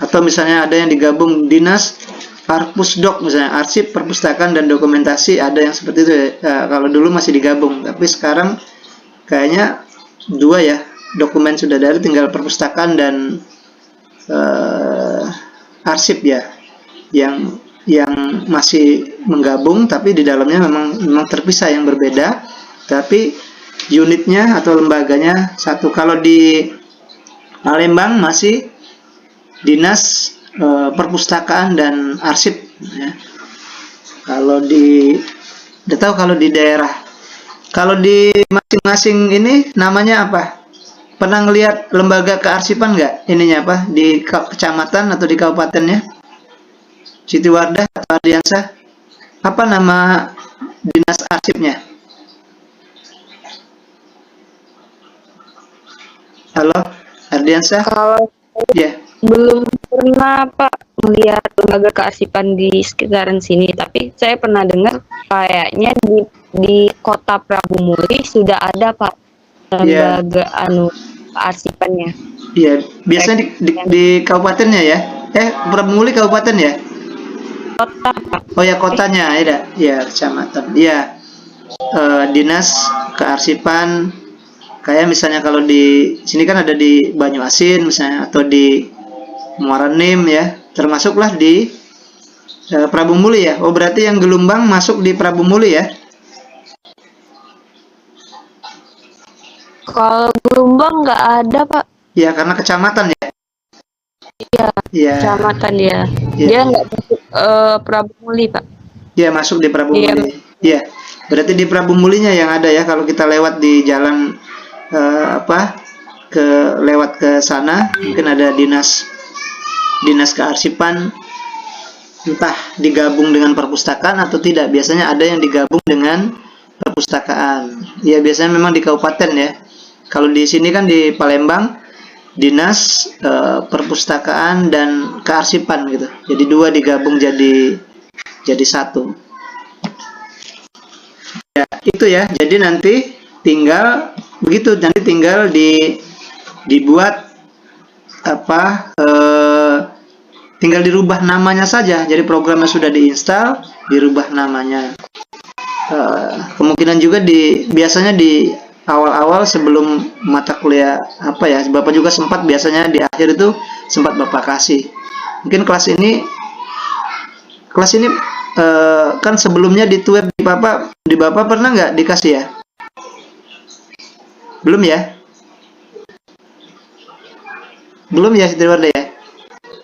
Atau misalnya ada yang digabung dinas Perpusdok misalnya, arsip perpustakaan dan dokumentasi, ada yang seperti itu ya. Kalau dulu masih digabung, tapi sekarang kayaknya dua ya, dokumen sudah dari tinggal perpustakaan dan arsip ya, yang masih menggabung tapi di dalamnya memang terpisah, yang berbeda, tapi unitnya atau lembaganya satu. Kalau di Palembang masih dinas perpustakaan dan arsip ya. Kalau kalau di daerah, kalau di masing-masing ini namanya apa? Pernah ngelihat lembaga kearsipan nggak? Ininya apa? Di kecamatan atau di kabupatennya? Siti Wardah atau Ardiansah? Apa nama dinas arsipnya? Halo, Ardiansah? Kalau Ya. belum pernah Pak melihat lembaga kearsipan di sekitaran sini, tapi saya pernah dengar kayaknya di kota Prabu Muli sudah ada Pak lembaga kearsipannya. Iya, biasanya di kabupatennya ya. Prabu Muli kabupaten ya? Kota Pak. Oh ya, kotanya ada. Ya, kecamatan. Iya. Dinas kearsipan, kayak misalnya kalau di sini kan ada di Banyuasin misalnya, atau di Muara Enim ya, termasuklah di Prabu Muli ya. Oh, berarti yang Gelumbang masuk di Prabu Muli ya? Kalau Gelumbang nggak ada Pak. Ya, karena kecamatan ya. Iya. Ya. Kecamatan dia. Ya. Dia nggak masuk Prabu Muli Pak. Ya, masuk di Prabu Iya. Muli. Ya, berarti di Prabu Mulinya yang ada ya. Kalau kita lewat di jalan lewat ke sana, mungkin ada dinas kearsipan, entah digabung dengan perpustakaan atau tidak. Biasanya ada yang digabung dengan perpustakaan. Ya, biasanya memang di kabupaten ya. Kalau di sini kan di Palembang, dinas perpustakaan dan kearsipan gitu. Jadi dua digabung jadi satu. Ya, itu ya. Jadi nanti tinggal begitu, nanti tinggal dibuat tinggal dirubah namanya saja. Jadi programnya sudah diinstal, dirubah namanya. Kemungkinan juga biasanya di awal-awal sebelum mata kuliah Bapak juga sempat biasanya di akhir itu sempat Bapak kasih. Mungkin kelas ini kan sebelumnya di web di Bapak pernah nggak dikasih ya? Belum ya? Belum ya, Siti Wardah ya?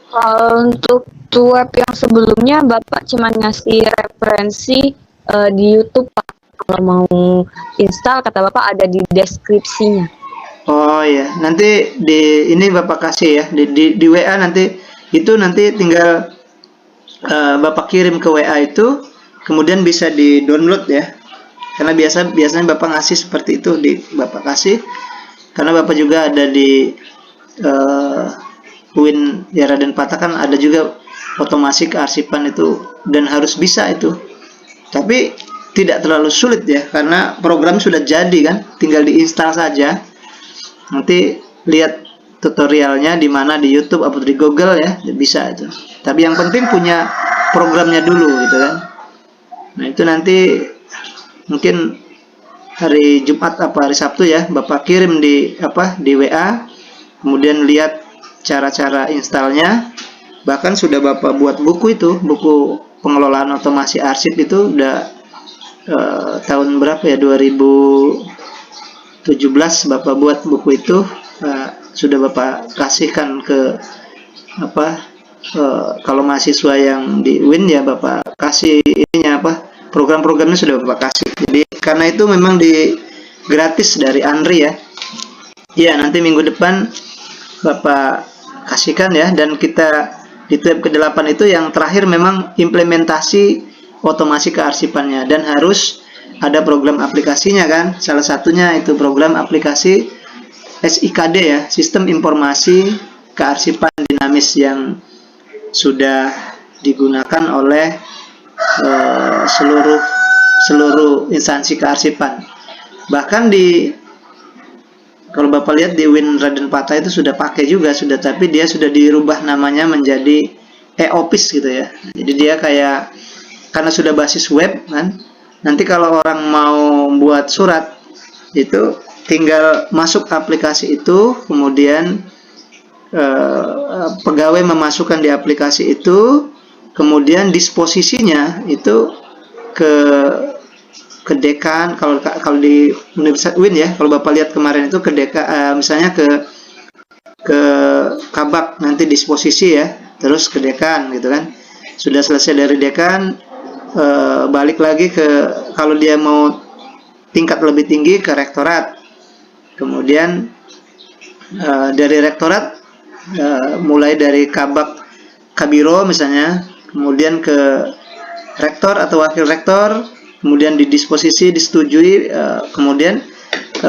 Kalau untuk web yang sebelumnya Bapak cuma ngasih referensi di YouTube Pak. Kalau mau install kata Bapak ada di deskripsinya. Oh ya, nanti ini Bapak kasih ya di WA nanti. Itu nanti tinggal Bapak kirim ke WA itu, kemudian bisa di-download ya. Karena biasanya Bapak ngasih seperti itu, Bapak kasih. Karena Bapak juga ada di UIN ya Raden Patah, kan ada juga otomasi kearsipan itu, dan harus bisa itu. Tapi tidak terlalu sulit ya, karena program sudah jadi kan, tinggal diinstal saja. Nanti lihat tutorialnya di mana, di YouTube atau di Google ya, bisa itu. Tapi yang penting punya programnya dulu gitu kan. Nah itu nanti mungkin hari Jumat apa hari Sabtu ya, Bapak kirim di WA, kemudian lihat cara-cara installnya. Bahkan sudah Bapak buat buku itu, buku pengelolaan otomasi arsip itu udah tahun berapa ya, 2017 Bapak buat buku itu, sudah Bapak kasihkan ke kalau mahasiswa yang di UIN ya, Bapak kasih ininya program-programnya sudah Bapak kasih. Jadi karena itu memang gratis dari Andri ya. Ya, nanti minggu depan Bapak kasihkan ya, dan kita di tab ke-8 itu yang terakhir memang implementasi otomasi kearsipannya, dan harus ada program aplikasinya kan. Salah satunya itu program aplikasi SIKD ya, Sistem Informasi Kearsipan Dinamis, yang sudah digunakan oleh seluruh instansi kearsipan. Bahkan kalau Bapak lihat di Win Raden Patah itu sudah pakai juga, tapi dia sudah dirubah namanya menjadi e-office gitu ya. Jadi dia kayak, karena sudah basis web kan, nanti kalau orang mau buat surat itu tinggal masuk aplikasi itu, kemudian pegawai memasukkan di aplikasi itu, kemudian disposisinya itu ke dekan. Kalau di Universitas UIN ya, kalau Bapak lihat kemarin itu ke dekan, misalnya ke kabak, nanti disposisi ya, terus ke dekan gitu kan. Sudah selesai dari dekan, balik lagi kalau dia mau tingkat lebih tinggi, ke rektorat. Kemudian dari rektorat, mulai dari kabak kabiro misalnya, kemudian ke rektor atau wakil rektor, kemudian didisposisi, disetujui, kemudian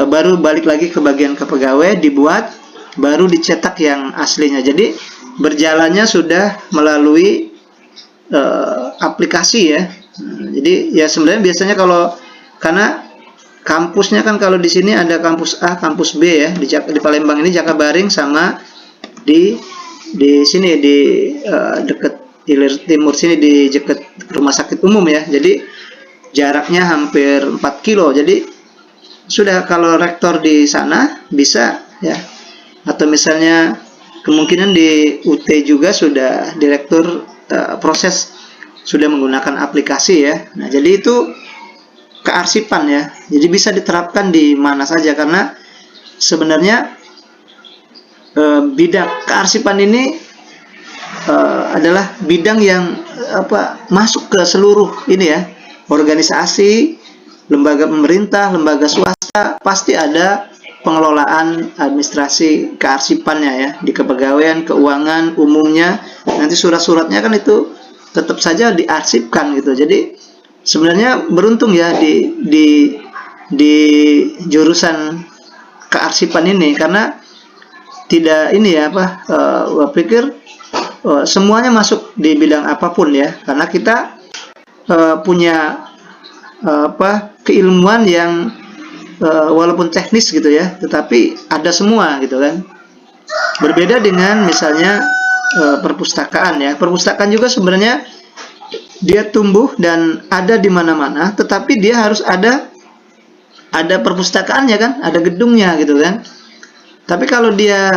baru balik lagi ke bagian kepegawai, dibuat, baru dicetak yang aslinya. Jadi berjalannya sudah melalui aplikasi ya. Jadi ya sebenarnya biasanya karena kampusnya kan, kalau di sini ada kampus A, kampus B ya, di Palembang ini Jakabaring, sama di sini di dekat Hilir Timur sini, di dekat rumah sakit umum ya. Jadi jaraknya hampir 4 kilo. Jadi sudah, kalau rektor di sana bisa ya, atau misalnya kemungkinan di UT juga sudah direktur proses sudah menggunakan aplikasi ya. Nah jadi itu kearsipan ya, jadi bisa diterapkan di mana saja, karena sebenarnya bidang kearsipan ini adalah bidang yang masuk ke seluruh ini ya, organisasi, lembaga pemerintah, lembaga swasta, pasti ada pengelolaan administrasi kearsipannya ya, di kepegawaian, keuangan umumnya. Nanti surat-suratnya kan itu tetap saja diarsipkan gitu. Jadi sebenarnya beruntung ya di jurusan kearsipan ini, karena tidak ini ya gua pikir semuanya masuk di bidang apapun ya, karena kita punya keilmuan yang walaupun teknis gitu ya, tetapi ada semua gitu kan. Berbeda dengan misalnya perpustakaan ya. Perpustakaan juga sebenarnya dia tumbuh dan ada di mana-mana, tetapi dia harus ada perpustakaannya kan, ada gedungnya gitu kan. Tapi kalau dia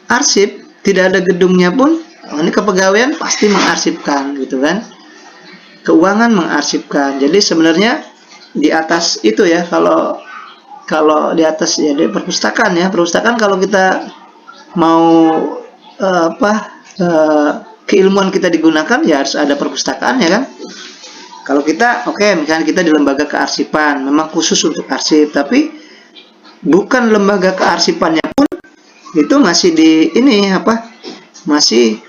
arsip, tidak ada gedungnya pun, ini kepegawaian pasti mengarsipkan gitu kan. Keuangan mengarsipkan. Jadi sebenarnya di atas itu ya, kalau di atas ya di perpustakaan ya. Perpustakaan kalau kita mau keilmuan kita digunakan ya harus ada perpustakaan ya kan. Kalau kita misalnya kita di lembaga kearsipan, memang khusus untuk arsip, tapi bukan lembaga kearsipannya pun itu masih masih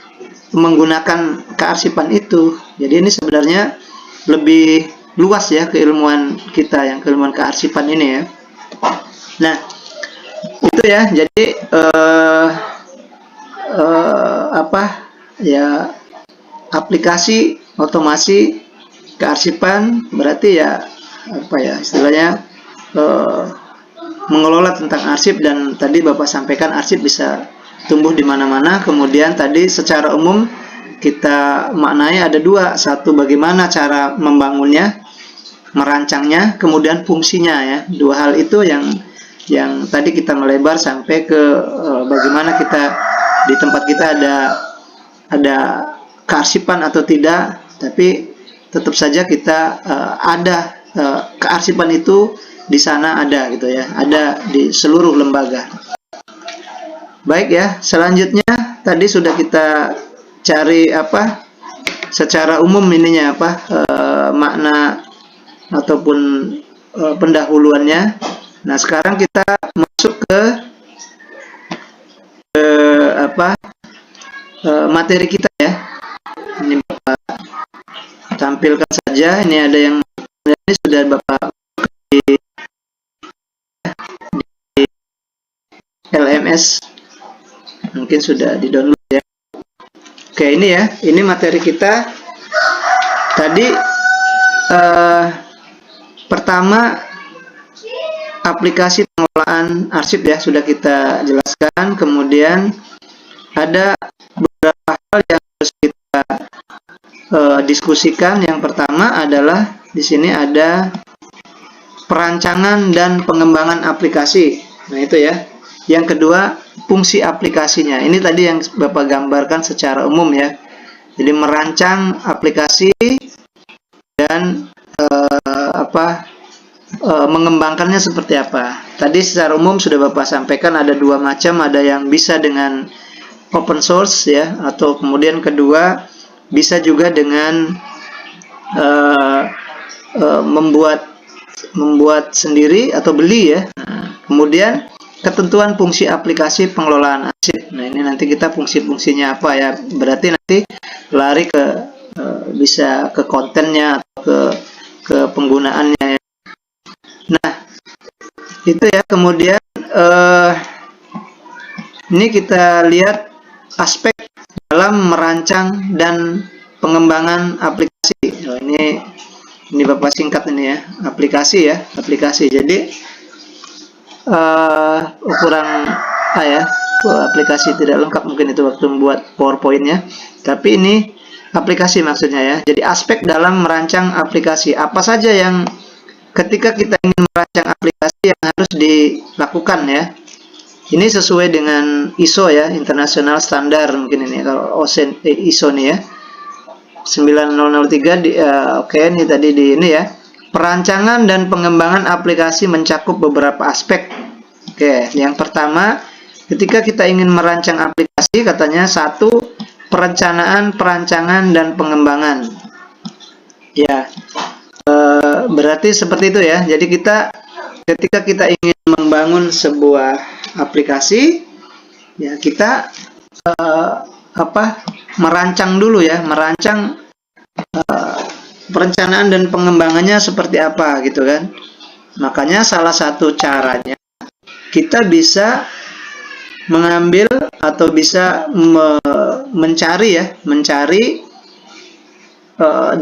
menggunakan kearsipan itu. Jadi ini sebenarnya lebih luas ya keilmuan kita, yang keilmuan kearsipan ini ya. Nah itu ya, jadi aplikasi otomasi kearsipan, berarti ya apa ya istilahnya, mengelola tentang arsip. Dan tadi Bapak sampaikan arsip bisa tumbuh di mana-mana. Kemudian tadi secara umum kita maknai ada dua, satu bagaimana cara membangunnya, merancangnya, kemudian fungsinya ya. Dua hal itu yang tadi kita melebar sampai ke bagaimana kita di tempat kita ada kearsipan atau tidak, tapi tetap saja kita ada kearsipan itu di sana ada gitu ya, ada di seluruh lembaga. Baik ya, selanjutnya tadi sudah kita cari apa secara umum ininya apa makna ataupun pendahuluannya. Nah, sekarang kita masuk ke apa materi kita ya. Ini Bapak tampilkan saja. Ini ada yang ini sudah Bapak di LMS, mungkin sudah di download ya. Oke, ini ya, ini materi kita tadi. Pertama, aplikasi pengelolaan arsip ya, sudah kita jelaskan. Kemudian ada beberapa hal yang harus kita diskusikan. Yang pertama adalah di sini ada perancangan dan pengembangan aplikasi. Nah, itu ya. Yang kedua, fungsi aplikasinya. Ini tadi yang Bapak gambarkan secara umum ya. Jadi merancang aplikasi dan mengembangkannya seperti apa. Tadi secara umum sudah Bapak sampaikan ada dua macam, ada yang bisa dengan open source ya, atau kemudian kedua bisa juga dengan membuat sendiri atau beli ya. Kemudian ketentuan fungsi aplikasi pengelolaan arsip. Nah, ini nanti kita fungsi-fungsinya apa ya, berarti nanti lari ke bisa ke kontennya atau ke penggunaannya ya. Nah, itu ya. Kemudian ini kita lihat aspek dalam merancang dan pengembangan aplikasi. Oh, ini Bapak singkat ini ya, aplikasi ya, aplikasi. Jadi kurang ya, aplikasi tidak lengkap mungkin itu waktu membuat PowerPoint-nya. Tapi ini aplikasi maksudnya ya. Jadi aspek dalam merancang aplikasi, apa saja yang ketika kita ingin merancang aplikasi yang harus dilakukan ya. Ini sesuai dengan ISO ya, International Standard mungkin ini kalau ISO nih ya. 9003 oke, ini tadi di ini ya. Perancangan dan pengembangan aplikasi mencakup beberapa aspek. Oke, yang pertama, ketika kita ingin merancang aplikasi, katanya satu, perencanaan, perancangan dan pengembangan. Ya, berarti seperti itu ya. Jadi ketika kita ingin membangun sebuah aplikasi, ya kita merancang dulu ya, merancang perencanaan dan pengembangannya seperti apa gitu kan. Makanya salah satu caranya kita bisa mengambil atau bisa mencari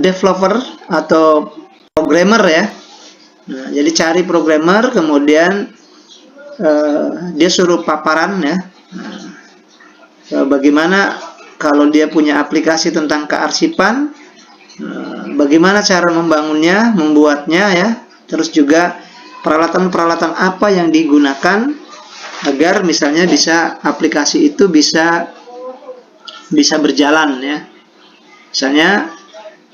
developer atau programmer ya. Nah, jadi cari programmer, kemudian dia suruh paparan ya. Bagaimana kalau dia punya aplikasi tentang kearsipan, bagaimana cara membangunnya, membuatnya ya. Terus juga peralatan-peralatan apa yang digunakan agar misalnya aplikasi itu bisa berjalan ya. Misalnya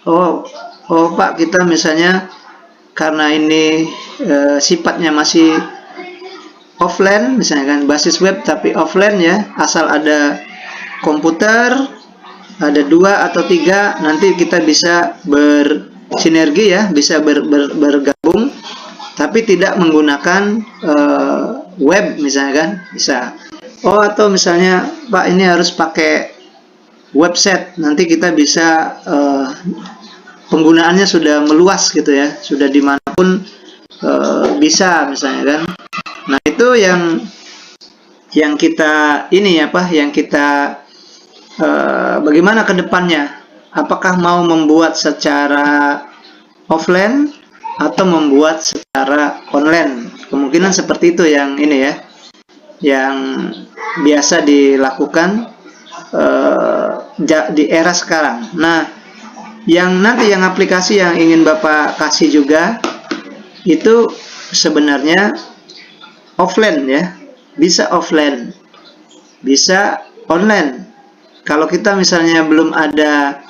oh Pak, kita misalnya karena ini sifatnya masih offline misalnya kan, basis web tapi offline ya, asal ada komputer, ada 2 atau 3, nanti kita bisa bersinergi ya, bisa bergabung tapi tidak menggunakan web misalnya kan, bisa. Oh, atau misalnya Pak, ini harus pakai website, nanti kita bisa penggunaannya sudah meluas gitu ya, sudah dimanapun bisa misalnya kan. Nah, itu yang kita ini apa, yang kita bagaimana ke depannya, apakah mau membuat secara offline atau membuat secara online. Kemungkinan seperti itu yang ini ya, yang biasa dilakukan di era sekarang. Nah, yang nanti yang aplikasi yang ingin Bapak kasih juga itu sebenarnya offline ya, bisa offline, bisa online. Kalau kita misalnya belum ada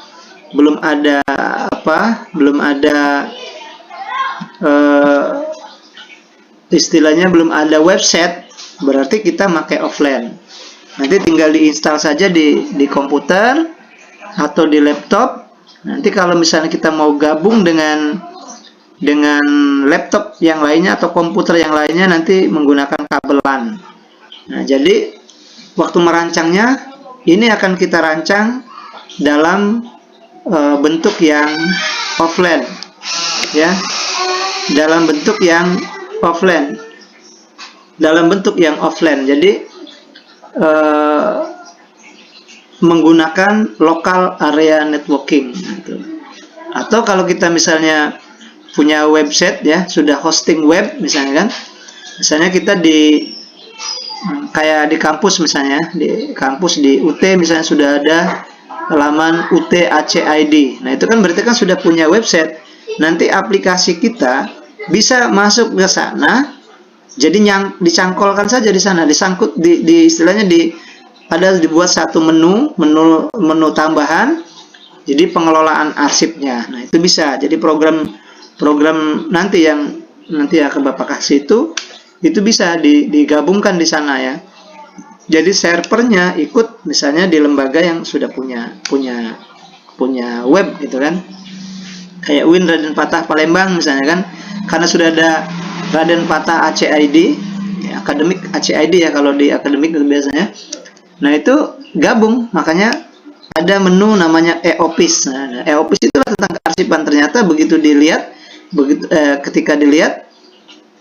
istilahnya belum ada website, berarti kita pakai offline. Nanti tinggal diinstal saja di komputer atau di laptop. Nanti kalau misalnya kita mau gabung dengan laptop yang lainnya atau komputer yang lainnya, nanti menggunakan kabel LAN. Nah, jadi waktu merancangnya ini akan kita rancang dalam bentuk yang offline, ya, dalam bentuk yang offline, Jadi menggunakan local area networking gitu. Atau kalau kita misalnya punya website ya, sudah hosting web misalnya kan, misalnya kita kayak di kampus misalnya, di kampus di UT misalnya sudah ada halaman UT ACID. Nah, itu kan berarti kan sudah punya website. Nanti aplikasi kita bisa masuk ke sana. Jadi dicangkolkan saja di sana, disangkut di istilahnya dibuat satu menu tambahan. Jadi pengelolaan arsipnya. Nah, itu bisa. Jadi program nanti yang akan Bapak kasih itu bisa digabungkan di sana ya. Jadi servernya ikut misalnya di lembaga yang sudah punya web gitu kan. Kayak UIN Raden Patah Palembang misalnya kan. Karena sudah ada Raden Patah ACID, ya, akademik ACID ya kalau di akademik biasanya. Nah, itu gabung, makanya ada menu namanya e-office. Nah, e-office itulah tentang kearsipan. Ternyata ketika dilihat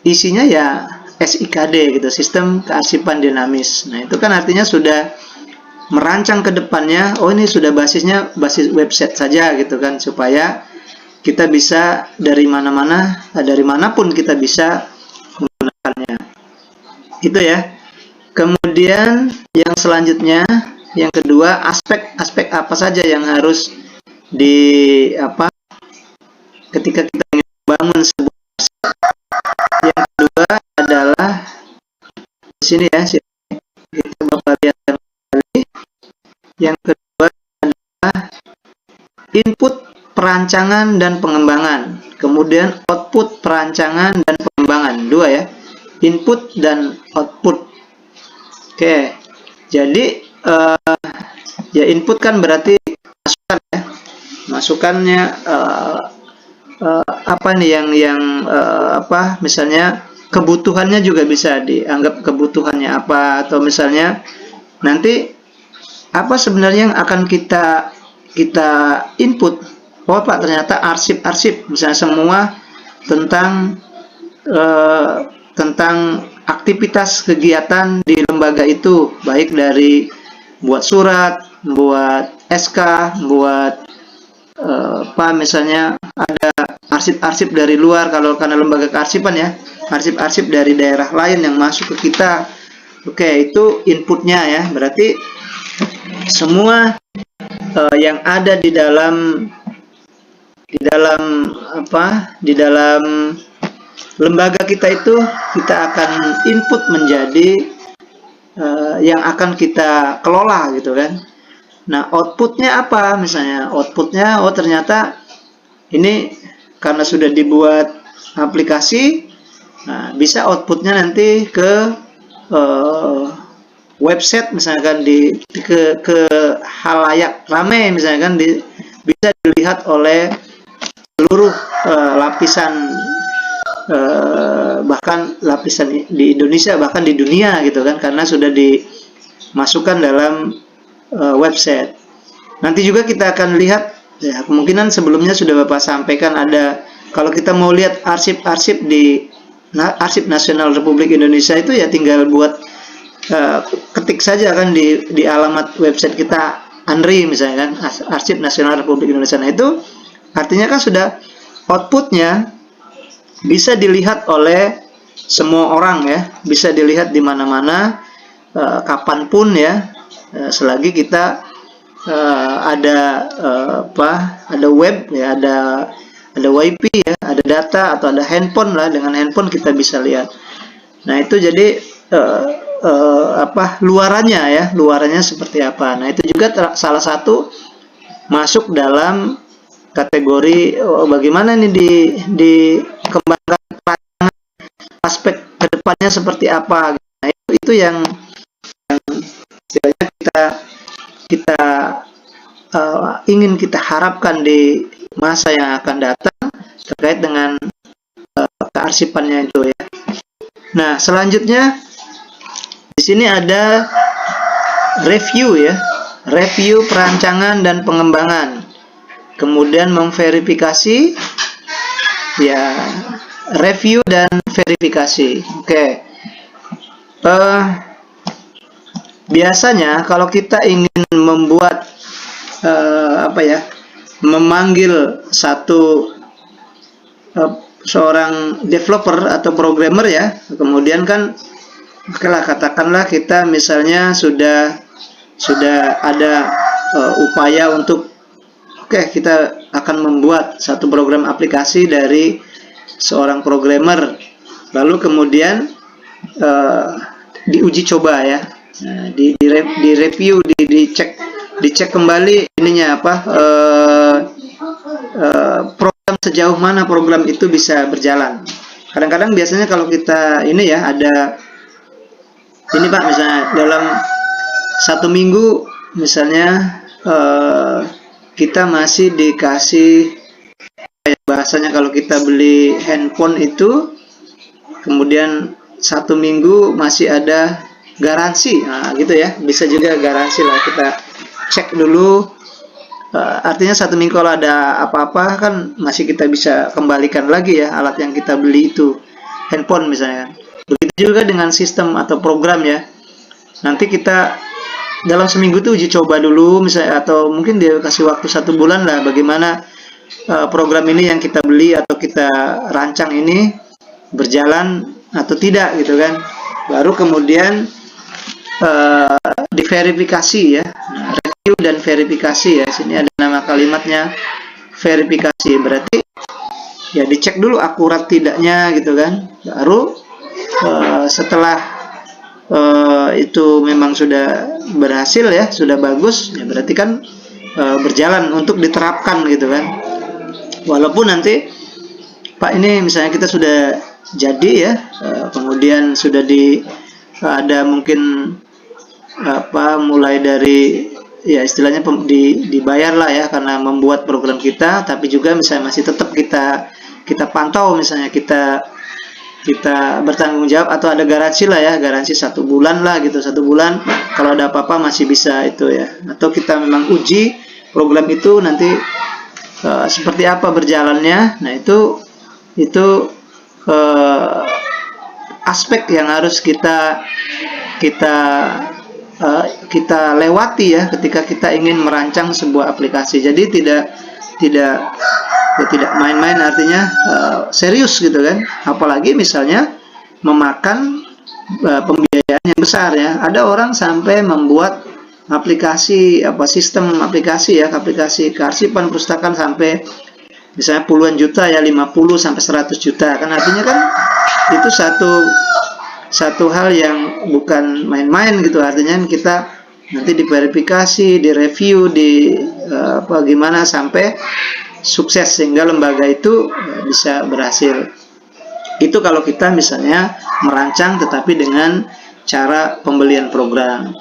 isinya ya SIKD gitu, sistem kearsipan dinamis. Nah, itu kan artinya sudah merancang ke depannya, oh ini sudah basis website saja gitu kan, supaya kita bisa dari manapun kita bisa menggunakannya. Itu ya. Kemudian yang selanjutnya, yang kedua, aspek apa saja yang harus ketika kita ingin membangun sebuah website. Yang kedua adalah di sini ya, kita bakal lihat kembali. Yang kedua adalah input perancangan dan pengembangan, kemudian output perancangan dan pengembangan. Dua ya, input dan output. Oke, jadi ya input kan berarti masukan ya, masukannya apa nih misalnya kebutuhannya juga bisa dianggap kebutuhannya apa, atau misalnya nanti apa sebenarnya yang akan kita input. Oh Pak, ternyata arsip misalnya semua tentang aktivitas kegiatan di lembaga itu, baik dari buat surat, buat SK, buat misalnya ada arsip dari luar, karena lembaga kearsipan ya, arsip dari daerah lain yang masuk ke kita. Oke, itu inputnya ya, berarti semua yang ada di dalam lembaga kita itu kita akan input menjadi yang akan kita kelola gitu kan. Nah, outputnya apa? Misalnya outputnya, oh ternyata ini karena sudah dibuat aplikasi, nah bisa outputnya nanti ke website misalkan ke halayak ramai misalkan bisa dilihat oleh seluruh lapisan bahkan lapisan di Indonesia, bahkan di dunia gitu kan, karena sudah dimasukkan dalam website. Nanti juga kita akan lihat ya, kemungkinan sebelumnya sudah Bapak sampaikan, ada kalau kita mau lihat arsip di Arsip Nasional Republik Indonesia itu ya tinggal buat ketik saja kan di alamat website kita ANRI misalnya kan, Arsip Nasional Republik Indonesia. Nah itu artinya kan sudah outputnya bisa dilihat oleh semua orang ya, bisa dilihat di mana-mana, kapanpun ya, selagi kita ada ada web ya, ada WiFi ya, ada data atau ada handphone lah, dengan handphone kita bisa lihat. Nah itu jadi luarannya seperti apa. Nah itu juga salah satu masuk dalam kategori bagaimana ini dikembangkan aspek kedepannya seperti apa. Nah itu yang istilahnya kita ingin kita harapkan di masa yang akan datang terkait dengan kearsipannya itu ya. Nah selanjutnya di sini ada review ya, review perancangan dan pengembangan, kemudian memverifikasi ya, review dan verifikasi. Oke. Biasanya kalau kita ingin membuat memanggil seorang developer atau programmer ya, kemudian kan katakanlah kita misalnya sudah ada upaya untuk kita akan membuat satu program aplikasi dari seorang programmer, lalu kemudian diuji coba ya, di review, dicek kembali ininya program sejauh mana program itu bisa berjalan. Kadang-kadang biasanya kalau kita ini ya, ada ini Pak, misalnya dalam 1 minggu misalnya kita masih dikasih bahasanya, kalau kita beli handphone itu kemudian 1 minggu masih ada garansi, nah gitu ya, bisa juga garansi lah, kita cek dulu. Artinya 1 minggu kalau ada apa-apa kan masih kita bisa kembalikan lagi ya alat yang kita beli itu, handphone misalnya. Begitu juga dengan sistem atau program ya, nanti kita dalam seminggu itu uji coba dulu misalnya, atau mungkin dia kasih waktu 1 bulan lah, bagaimana program ini yang kita beli atau kita rancang ini berjalan atau tidak gitu kan. Baru kemudian diverifikasi ya, review dan verifikasi ya. Sini ada nama kalimatnya, verifikasi, berarti ya dicek dulu akurat tidaknya gitu kan. Baru setelah itu memang sudah berhasil ya, sudah bagus ya, berarti kan berjalan untuk diterapkan gitu kan. Walaupun nanti Pak ini misalnya kita sudah jadi ya, kemudian sudah ada mungkin mulai dari ya istilahnya dibayar lah ya karena membuat program kita, tapi juga misalnya masih tetap kita pantau, misalnya kita bertanggung jawab atau ada garansi lah ya, garansi 1 bulan lah gitu, 1 bulan kalau ada apa-apa masih bisa itu ya, atau kita memang uji program itu nanti seperti apa berjalannya. Nah itu aspek yang harus kita lewati ya ketika kita ingin merancang sebuah aplikasi. Jadi tidak main-main, artinya serius gitu kan. Apalagi misalnya memakan pembiayaan yang besar ya. Ada orang sampai membuat aplikasi sistem aplikasi ya, aplikasi kearsipan perpustakaan sampai misalnya puluhan juta ya, 50 sampai 100 juta kan, artinya kan itu satu hal yang bukan main-main gitu. Artinya kita nanti diverifikasi, direview, gimana sampai sukses sehingga lembaga itu bisa berhasil. Itu kalau kita misalnya merancang tetapi dengan cara pembelian program.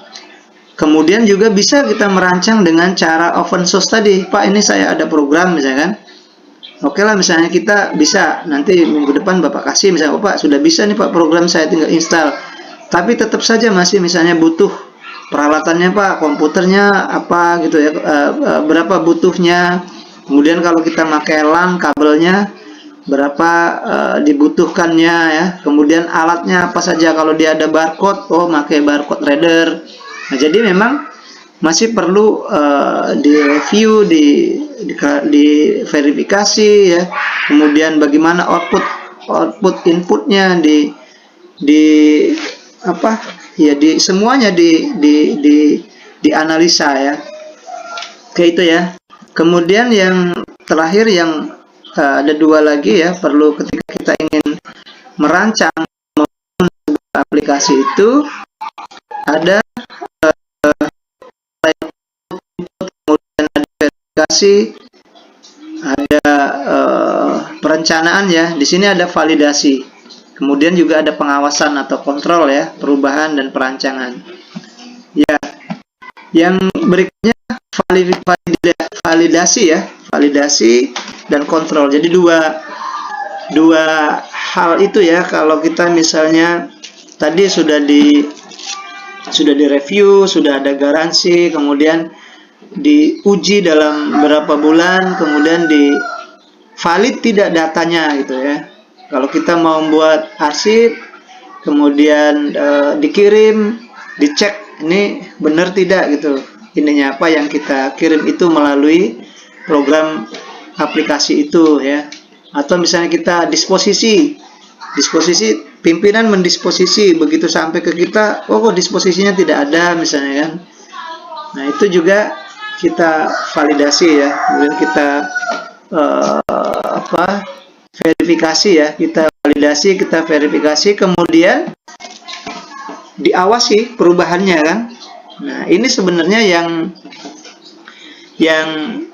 Kemudian juga bisa kita merancang dengan cara open source tadi. Pak ini saya ada program misalnya kan, oke lah misalnya kita bisa nanti minggu depan Bapak kasih misalnya, Pak sudah bisa nih Pak program saya, tinggal install. Tapi tetap saja masih misalnya butuh peralatannya Pak, komputernya apa gitu ya, berapa butuhnya. Kemudian kalau kita pakai LAN, kabelnya berapa dibutuhkannya ya. Kemudian alatnya apa saja, kalau dia ada barcode, pakai barcode reader. Nah jadi memang masih perlu direview, di verifikasi ya. Kemudian bagaimana output inputnya di apa ya, di semuanya dianalisa ya. Oke, itu ya. Kemudian yang terakhir yang ada dua lagi ya, perlu ketika kita ingin merancang aplikasi itu ada kemudian ada verifikasi, ada perencanaan ya. Di sini ada validasi. Kemudian juga ada pengawasan atau kontrol ya, perubahan dan perancangan. Ya. Yang berikutnya validasi ya, validasi dan kontrol. Jadi dua hal itu ya. Kalau kita misalnya tadi sudah direview, sudah ada garansi, kemudian diuji dalam berapa bulan, kemudian di valid tidak datanya gitu ya. Kalau kita mau membuat arsip, kemudian dikirim, dicek ini benar tidak gitu, ininya apa yang kita kirim itu melalui program aplikasi itu ya. Atau misalnya kita disposisi pimpinan mendisposisi, begitu sampai ke kita, oh kok disposisinya tidak ada misalnya kan. Nah itu juga kita validasi ya, kemudian kita verifikasi ya, kita validasi, kita verifikasi, kemudian diawasi perubahannya kan. Nah ini sebenarnya yang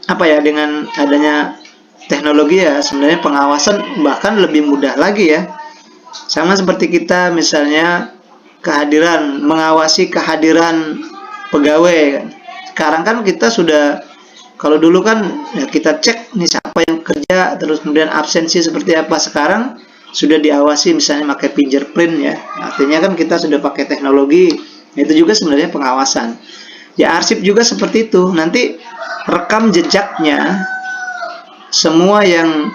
apa ya, dengan adanya teknologi ya, sebenarnya pengawasan bahkan lebih mudah lagi ya. Sama seperti kita misalnya mengawasi kehadiran pegawai kan. Sekarang kan kita sudah, kalau dulu kan ya kita cek nih siapa yang kerja, terus kemudian absensi seperti apa. Sekarang sudah diawasi misalnya pakai fingerprint ya. Artinya kan kita sudah pakai teknologi. Itu juga sebenarnya pengawasan. Ya arsip juga seperti itu. Nanti rekam jejaknya semua yang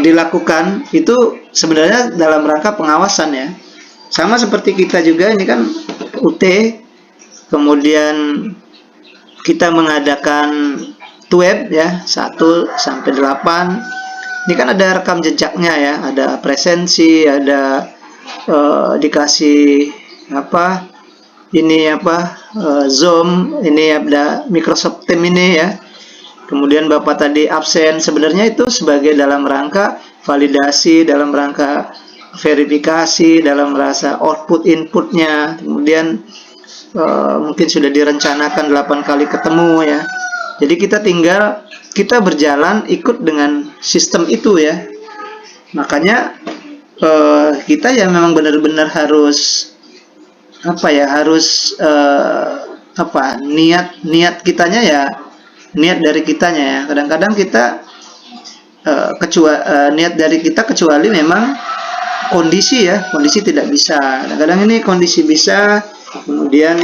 dilakukan itu sebenarnya dalam rangka pengawasan ya. Sama seperti kita juga, ini kan UT, kemudian kita mengadakan TWEB ya 1 sampai 8. Ini kan ada rekam jejaknya ya, ada presensi, ada dikasih apa ini Zoom, ini ada Microsoft Teams ini ya. Kemudian Bapak tadi absen, sebenarnya itu sebagai dalam rangka validasi, dalam rangka verifikasi, dalam rangka output inputnya. Kemudian mungkin sudah direncanakan 8 kali ketemu ya. Jadi kita berjalan ikut dengan sistem itu ya. Makanya kita ya memang benar-benar harus niat kitanya ya, niat dari kitanya ya. Kadang-kadang kita niat dari kita kecuali memang kondisi tidak bisa. Kadang-kadang ini kondisi bisa, kemudian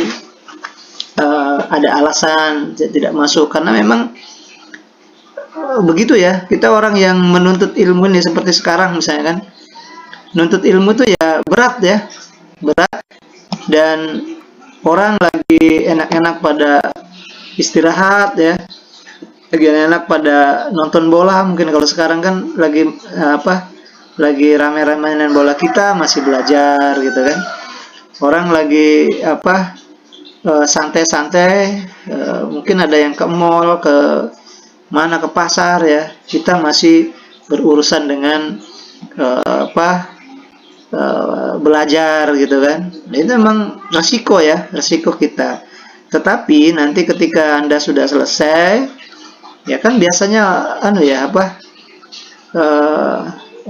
ada alasan tidak masuk karena memang begitu ya. Kita orang yang menuntut ilmu nih seperti sekarang misalnya kan, menuntut ilmu itu ya berat, dan orang lagi enak-enak pada istirahat ya, lagi enak pada nonton bola. Mungkin kalau sekarang kan lagi rame-rame main bola, kita masih belajar gitu kan. Orang lagi santai-santai, mungkin ada yang ke mall, ke pasar ya. Kita masih berurusan dengan belajar gitu kan. Nah, itu memang resiko kita. Tetapi nanti ketika Anda sudah selesai, ya kan biasanya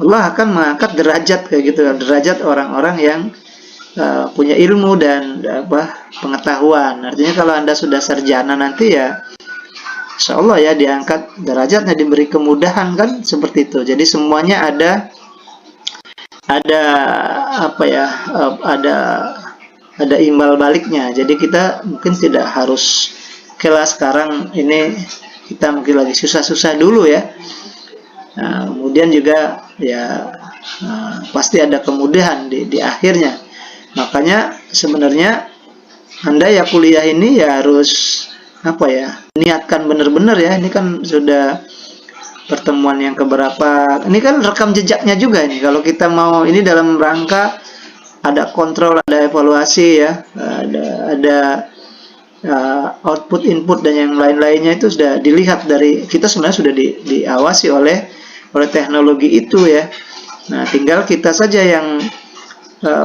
Allah akan mengangkat derajat kayak gitu kan, derajat orang-orang yang punya ilmu dan pengetahuan. Artinya kalau Anda sudah sarjana nanti ya insya Allah ya diangkat derajatnya, diberi kemudahan kan, seperti itu. Jadi semuanya ada imbal baliknya. Jadi kita mungkin tidak harus kelas sekarang ini kita mungkin lagi susah-susah dulu ya. Nah, kemudian juga ya pasti ada kemudahan di akhirnya. Makanya sebenarnya Anda ya kuliah ini ya harus apa ya, niatkan benar-benar ya. Ini kan sudah pertemuan yang keberapa, ini kan rekam jejaknya juga ini. Kalau kita mau ini dalam rangka ada kontrol, ada evaluasi ya, ada output, input dan yang lain-lainnya itu sudah dilihat dari kita, sebenarnya sudah diawasi oleh teknologi itu ya. Nah, tinggal kita saja yang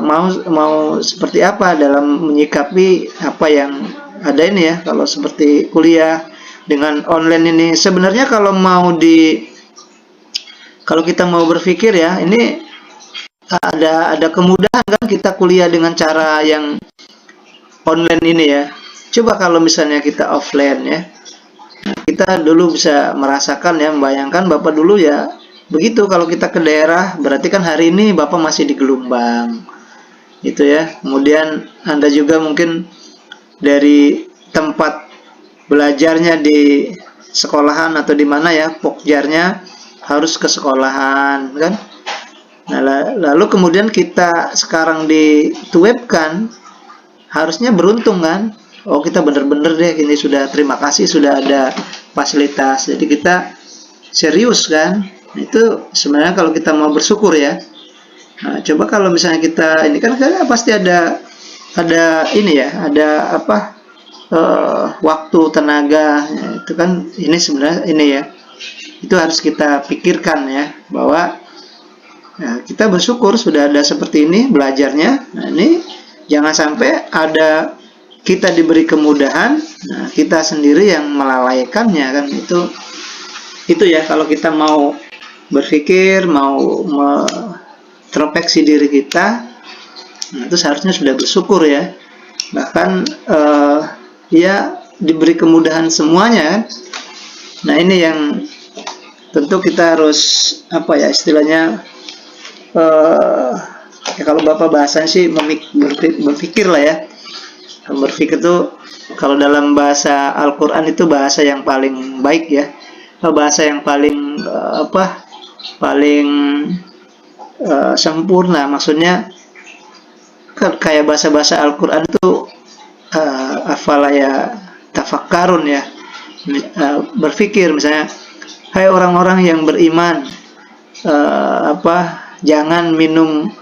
mau seperti apa dalam menyikapi apa yang ada ini ya. Kalau seperti kuliah dengan online ini, sebenarnya kalau kita mau berpikir ya, ini ada kemudahan kan kita kuliah dengan cara yang online ini ya. Coba kalau misalnya kita offline ya, kita dulu bisa merasakan ya, membayangkan Bapak dulu ya begitu. Kalau kita ke daerah, berarti kan hari ini Bapak masih di Gelombang gitu ya. Kemudian Anda juga mungkin dari tempat belajarnya di sekolahan atau di mana ya, pokjarnya harus ke sekolahan kan. Nah, lalu kemudian kita sekarang dituwebkan, harusnya beruntung kan. Oh, kita bener-bener deh ini sudah, terima kasih sudah ada fasilitas, jadi kita serius kan. Itu sebenarnya kalau kita mau bersyukur ya. Nah, coba kalau misalnya kita ini kan pasti ada ini ya, ada apa, waktu, tenaga ya, itu kan ini sebenarnya ini ya, itu harus kita pikirkan ya, bahwa ya, kita bersyukur sudah ada seperti ini belajarnya. Nah, ini jangan sampai ada kita diberi kemudahan, nah kita sendiri yang melalaikannya kan. Itu ya, kalau kita mau berpikir, mau introspeksi diri kita, nah itu seharusnya sudah bersyukur ya. Bahkan ya diberi kemudahan semuanya kan. Nah, ini yang tentu kita harus apa ya istilahnya, ya kalau Bapak bahasanya sih berpikir lah ya. Berpikir itu kalau dalam bahasa Al-Quran itu bahasa yang paling baik ya, bahasa yang paling paling sempurna. Maksudnya kan kayak bahasa-bahasa Al-Quran itu afala ya tafakkarun ya, berpikir misalnya, hai orang-orang yang beriman, jangan minum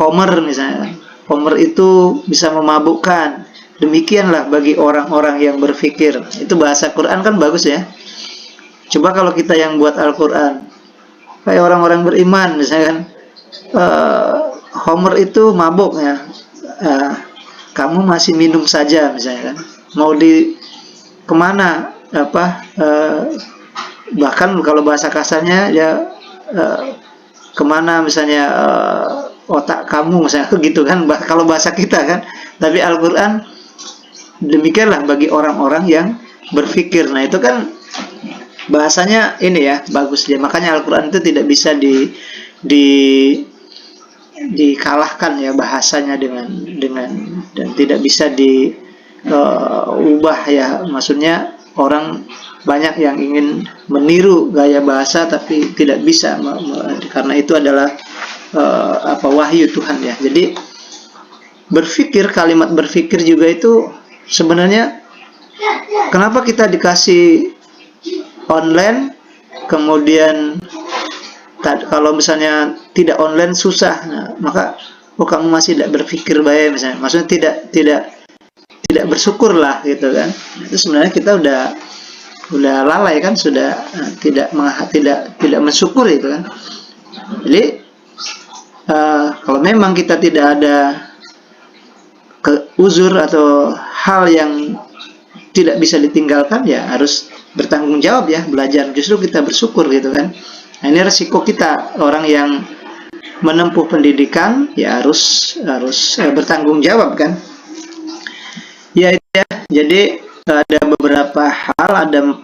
homer misalnya. Homer itu bisa memabukkan. Demikianlah bagi orang-orang yang berpikir. Itu bahasa Quran kan bagus ya. Coba kalau kita yang buat Al-Quran, kayak orang-orang beriman misalkan, Homer itu mabuk ya, kamu masih minum saja misalnya kan. Mau kemana bahkan kalau bahasa kasarnya ya, kemana misalnya, otak kamu misalnya gitu kan, kalau bahasa kita kan. Tapi Al-Quran demikianlah bagi orang-orang yang berpikir. Nah, itu kan bahasanya ini ya bagus ya. Makanya Al-Quran itu tidak bisa dikalahkan ya bahasanya dengan dan tidak bisa diubah ya. Maksudnya orang banyak yang ingin meniru gaya bahasa tapi tidak bisa, karena itu adalah wahyu Tuhan ya. Jadi berpikir, kalimat berpikir juga itu sebenarnya kenapa kita dikasih online, kemudian kalau misalnya tidak online susah. Nah, maka kamu masih tidak berpikir baik misalnya, maksudnya tidak bersyukur lah gitu kan. Itu sebenarnya kita udah lalai kan, sudah tidak mensyukur itu kan. Jadi kalau memang kita tidak ada uzur atau hal yang tidak bisa ditinggalkan, ya harus bertanggung jawab ya, belajar. Justru kita bersyukur gitu kan. Nah, ini resiko kita, orang yang menempuh pendidikan ya harus bertanggung jawab kan. Ya itu ya. Jadi ada beberapa hal, ada 4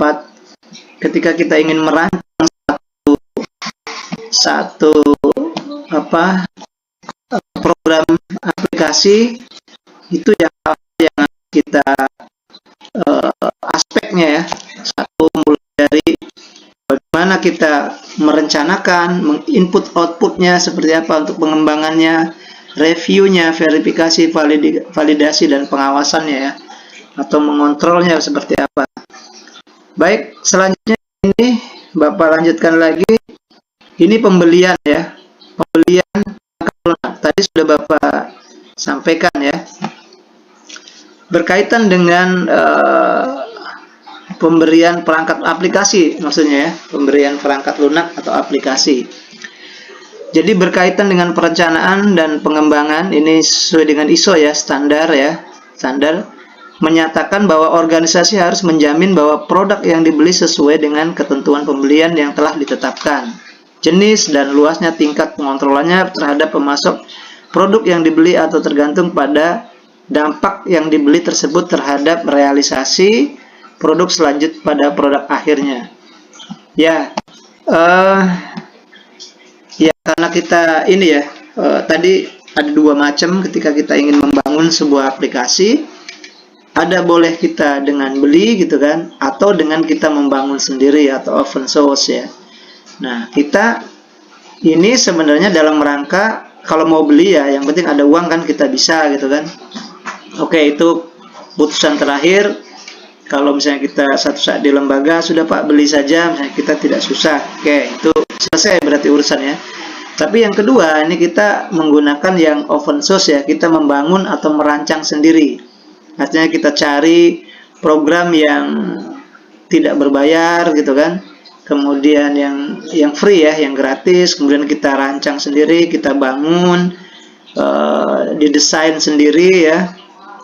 ketika kita ingin merancang satu program aplikasi, itu yang kita aspeknya ya. Satu, mulai dari bagaimana kita merencanakan, menginput outputnya seperti apa untuk pengembangannya, reviewnya, verifikasi, validasi dan pengawasannya ya, atau mengontrolnya seperti apa. Baik, selanjutnya ini Bapak lanjutkan lagi. Ini pembelian ya, pembelian lunak. Tadi sudah Bapak sampaikan ya, berkaitan dengan pemberian perangkat aplikasi, maksudnya ya, pemberian perangkat lunak atau aplikasi. Jadi berkaitan dengan perencanaan dan pengembangan, ini sesuai dengan ISO ya, standar menyatakan bahwa organisasi harus menjamin bahwa produk yang dibeli sesuai dengan ketentuan pembelian yang telah ditetapkan. Jenis dan luasnya tingkat pengontrolannya terhadap pemasok produk yang dibeli atau tergantung pada dampak yang dibeli tersebut terhadap realisasi produk selanjut pada produk akhirnya. Ya, karena kita ini ya, tadi ada dua macam ketika kita ingin membangun sebuah aplikasi. Ada boleh kita dengan beli gitu kan, atau dengan kita membangun sendiri atau open source ya. Nah, kita ini sebenarnya dalam rangka kalau mau beli ya, yang penting ada uang kan, kita bisa gitu kan. Oke, itu putusan terakhir. Kalau misalnya kita satu saat di lembaga, sudah Pak beli saja, misalnya kita tidak susah. Oke, itu selesai berarti urusannya. Tapi yang kedua, ini kita menggunakan yang open source ya, kita membangun atau merancang sendiri. Artinya kita cari program yang tidak berbayar gitu kan, kemudian yang free ya, yang gratis, kemudian kita rancang sendiri, kita bangun, didesain sendiri ya.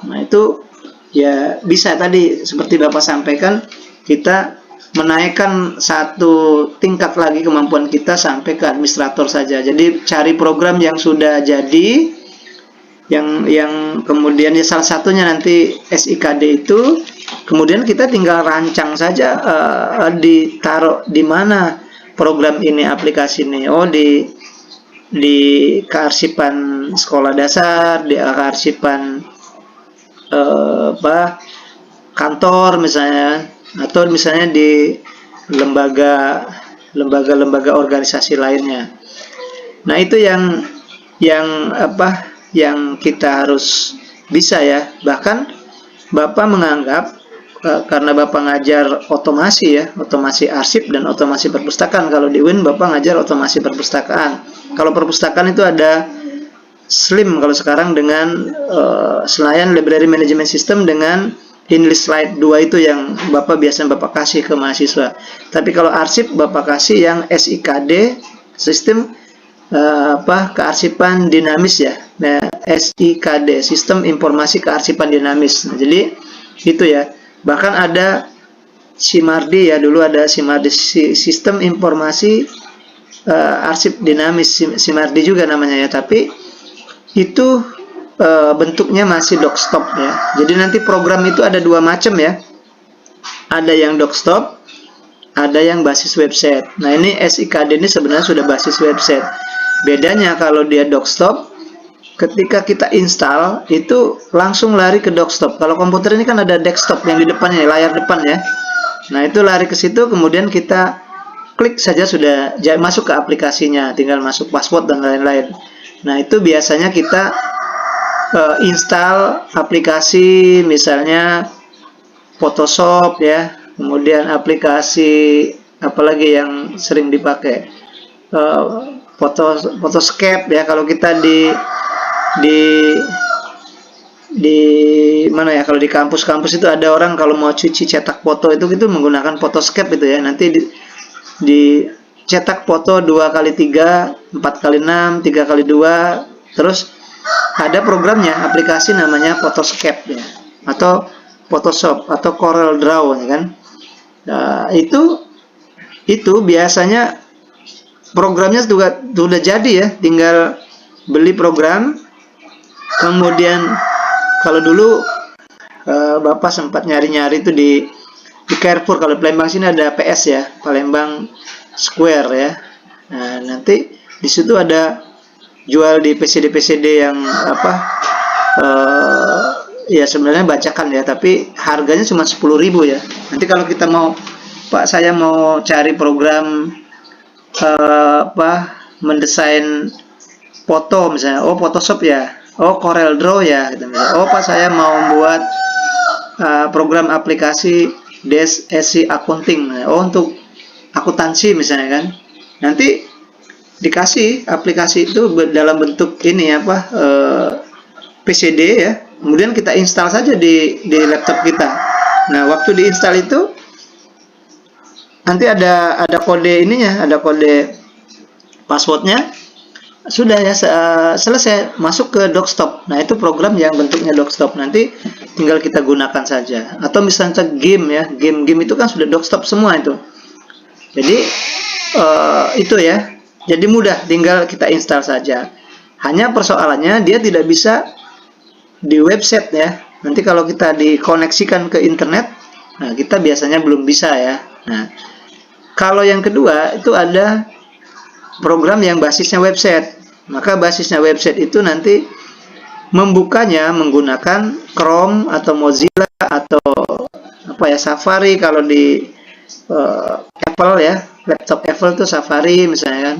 Nah itu ya bisa tadi seperti Bapak sampaikan, kita menaikkan satu tingkat lagi kemampuan kita sampai ke administrator saja. Jadi cari program yang sudah jadi, yang kemudian ya salah satunya nanti SIKD itu, kemudian kita tinggal rancang saja, ditaruh di mana program ini, aplikasi ini. Oh, di kearsipan sekolah dasar, di kearsipan kantor misalnya, atau misalnya di lembaga organisasi lainnya. Nah, itu yang kita harus bisa ya. Bahkan Bapak menganggap karena Bapak ngajar otomasi ya, otomasi arsip dan otomasi perpustakaan. Kalau di UIN Bapak ngajar otomasi perpustakaan. Kalau perpustakaan itu ada SLIM kalau sekarang dengan Senayan Library Management System dengan English Slide 2 itu yang biasanya Bapak kasih ke mahasiswa. Tapi kalau arsip Bapak kasih yang SIKD, sistem kearsipan dinamis ya. Nah, SIKD, sistem informasi kearsipan dinamis. Nah, jadi itu ya. Bahkan ada SIMARDI ya, dulu ada SIMARDI, sistem informasi arsip dinamis, SIMARDI juga namanya ya, tapi itu bentuknya masih desktop ya. Jadi nanti program itu ada dua macam ya. Ada yang desktop, ada yang basis website. Nah, ini SIKD ini sebenarnya sudah basis website. Bedanya kalau dia desktop, ketika kita install itu langsung lari ke desktop. Kalau komputer ini kan ada desktop yang di depannya, layar depan ya. Nah, itu lari ke situ, kemudian kita klik saja sudah masuk ke aplikasinya, tinggal masuk password dan lain-lain. Nah, itu biasanya kita install aplikasi misalnya Photoshop ya, kemudian aplikasi apalagi yang sering dipakai, Photoscape ya. Kalau kita di mana ya, kalau di kampus-kampus itu ada orang kalau mau cuci cetak foto itu menggunakan Photoscape itu ya. Nanti di cetak foto 2x3, 4x6, 3x2, terus ada programnya, aplikasi namanya Photoscape ya, atau Photoshop atau Corel Draw ya kan. Nah, itu biasanya programnya juga sudah jadi ya, tinggal beli program. Kemudian kalau dulu Bapak sempat nyari-nyari itu di Carrefour, kalau Palembang sini ada PS ya, Palembang Square ya. Nah, nanti di situ ada jual di PCD yang ya sebenarnya bacakan ya, tapi harganya cuma 10.000 ya. Nanti kalau kita mau, Pak saya mau cari program mendesain foto misalnya, oh Photoshop ya, oh Corel Draw ya, gitu. Oh Pak saya mau membuat program aplikasi DSC accounting, oh untuk akuntansi misalnya kan, nanti dikasih aplikasi itu dalam bentuk ini apa PCD ya, kemudian kita install saja di laptop kita. Nah waktu diinstal itu nanti ada kode ininya, ada kode passwordnya, sudah ya selesai, masuk ke Dockstop. Nah itu program yang bentuknya Dockstop, nanti tinggal kita gunakan saja. Atau misalnya game ya, game itu kan sudah Dockstop semua itu. Jadi itu ya, jadi mudah, tinggal kita install saja. Hanya persoalannya dia tidak bisa di website ya. Nanti kalau kita dikoneksikan ke internet, nah kita biasanya belum bisa ya. Nah kalau yang kedua itu ada program yang basisnya website. Maka basisnya website itu nanti membukanya menggunakan Chrome atau Mozilla atau apa ya, Safari kalau di Apple ya, laptop Apple tuh Safari misalnya kan.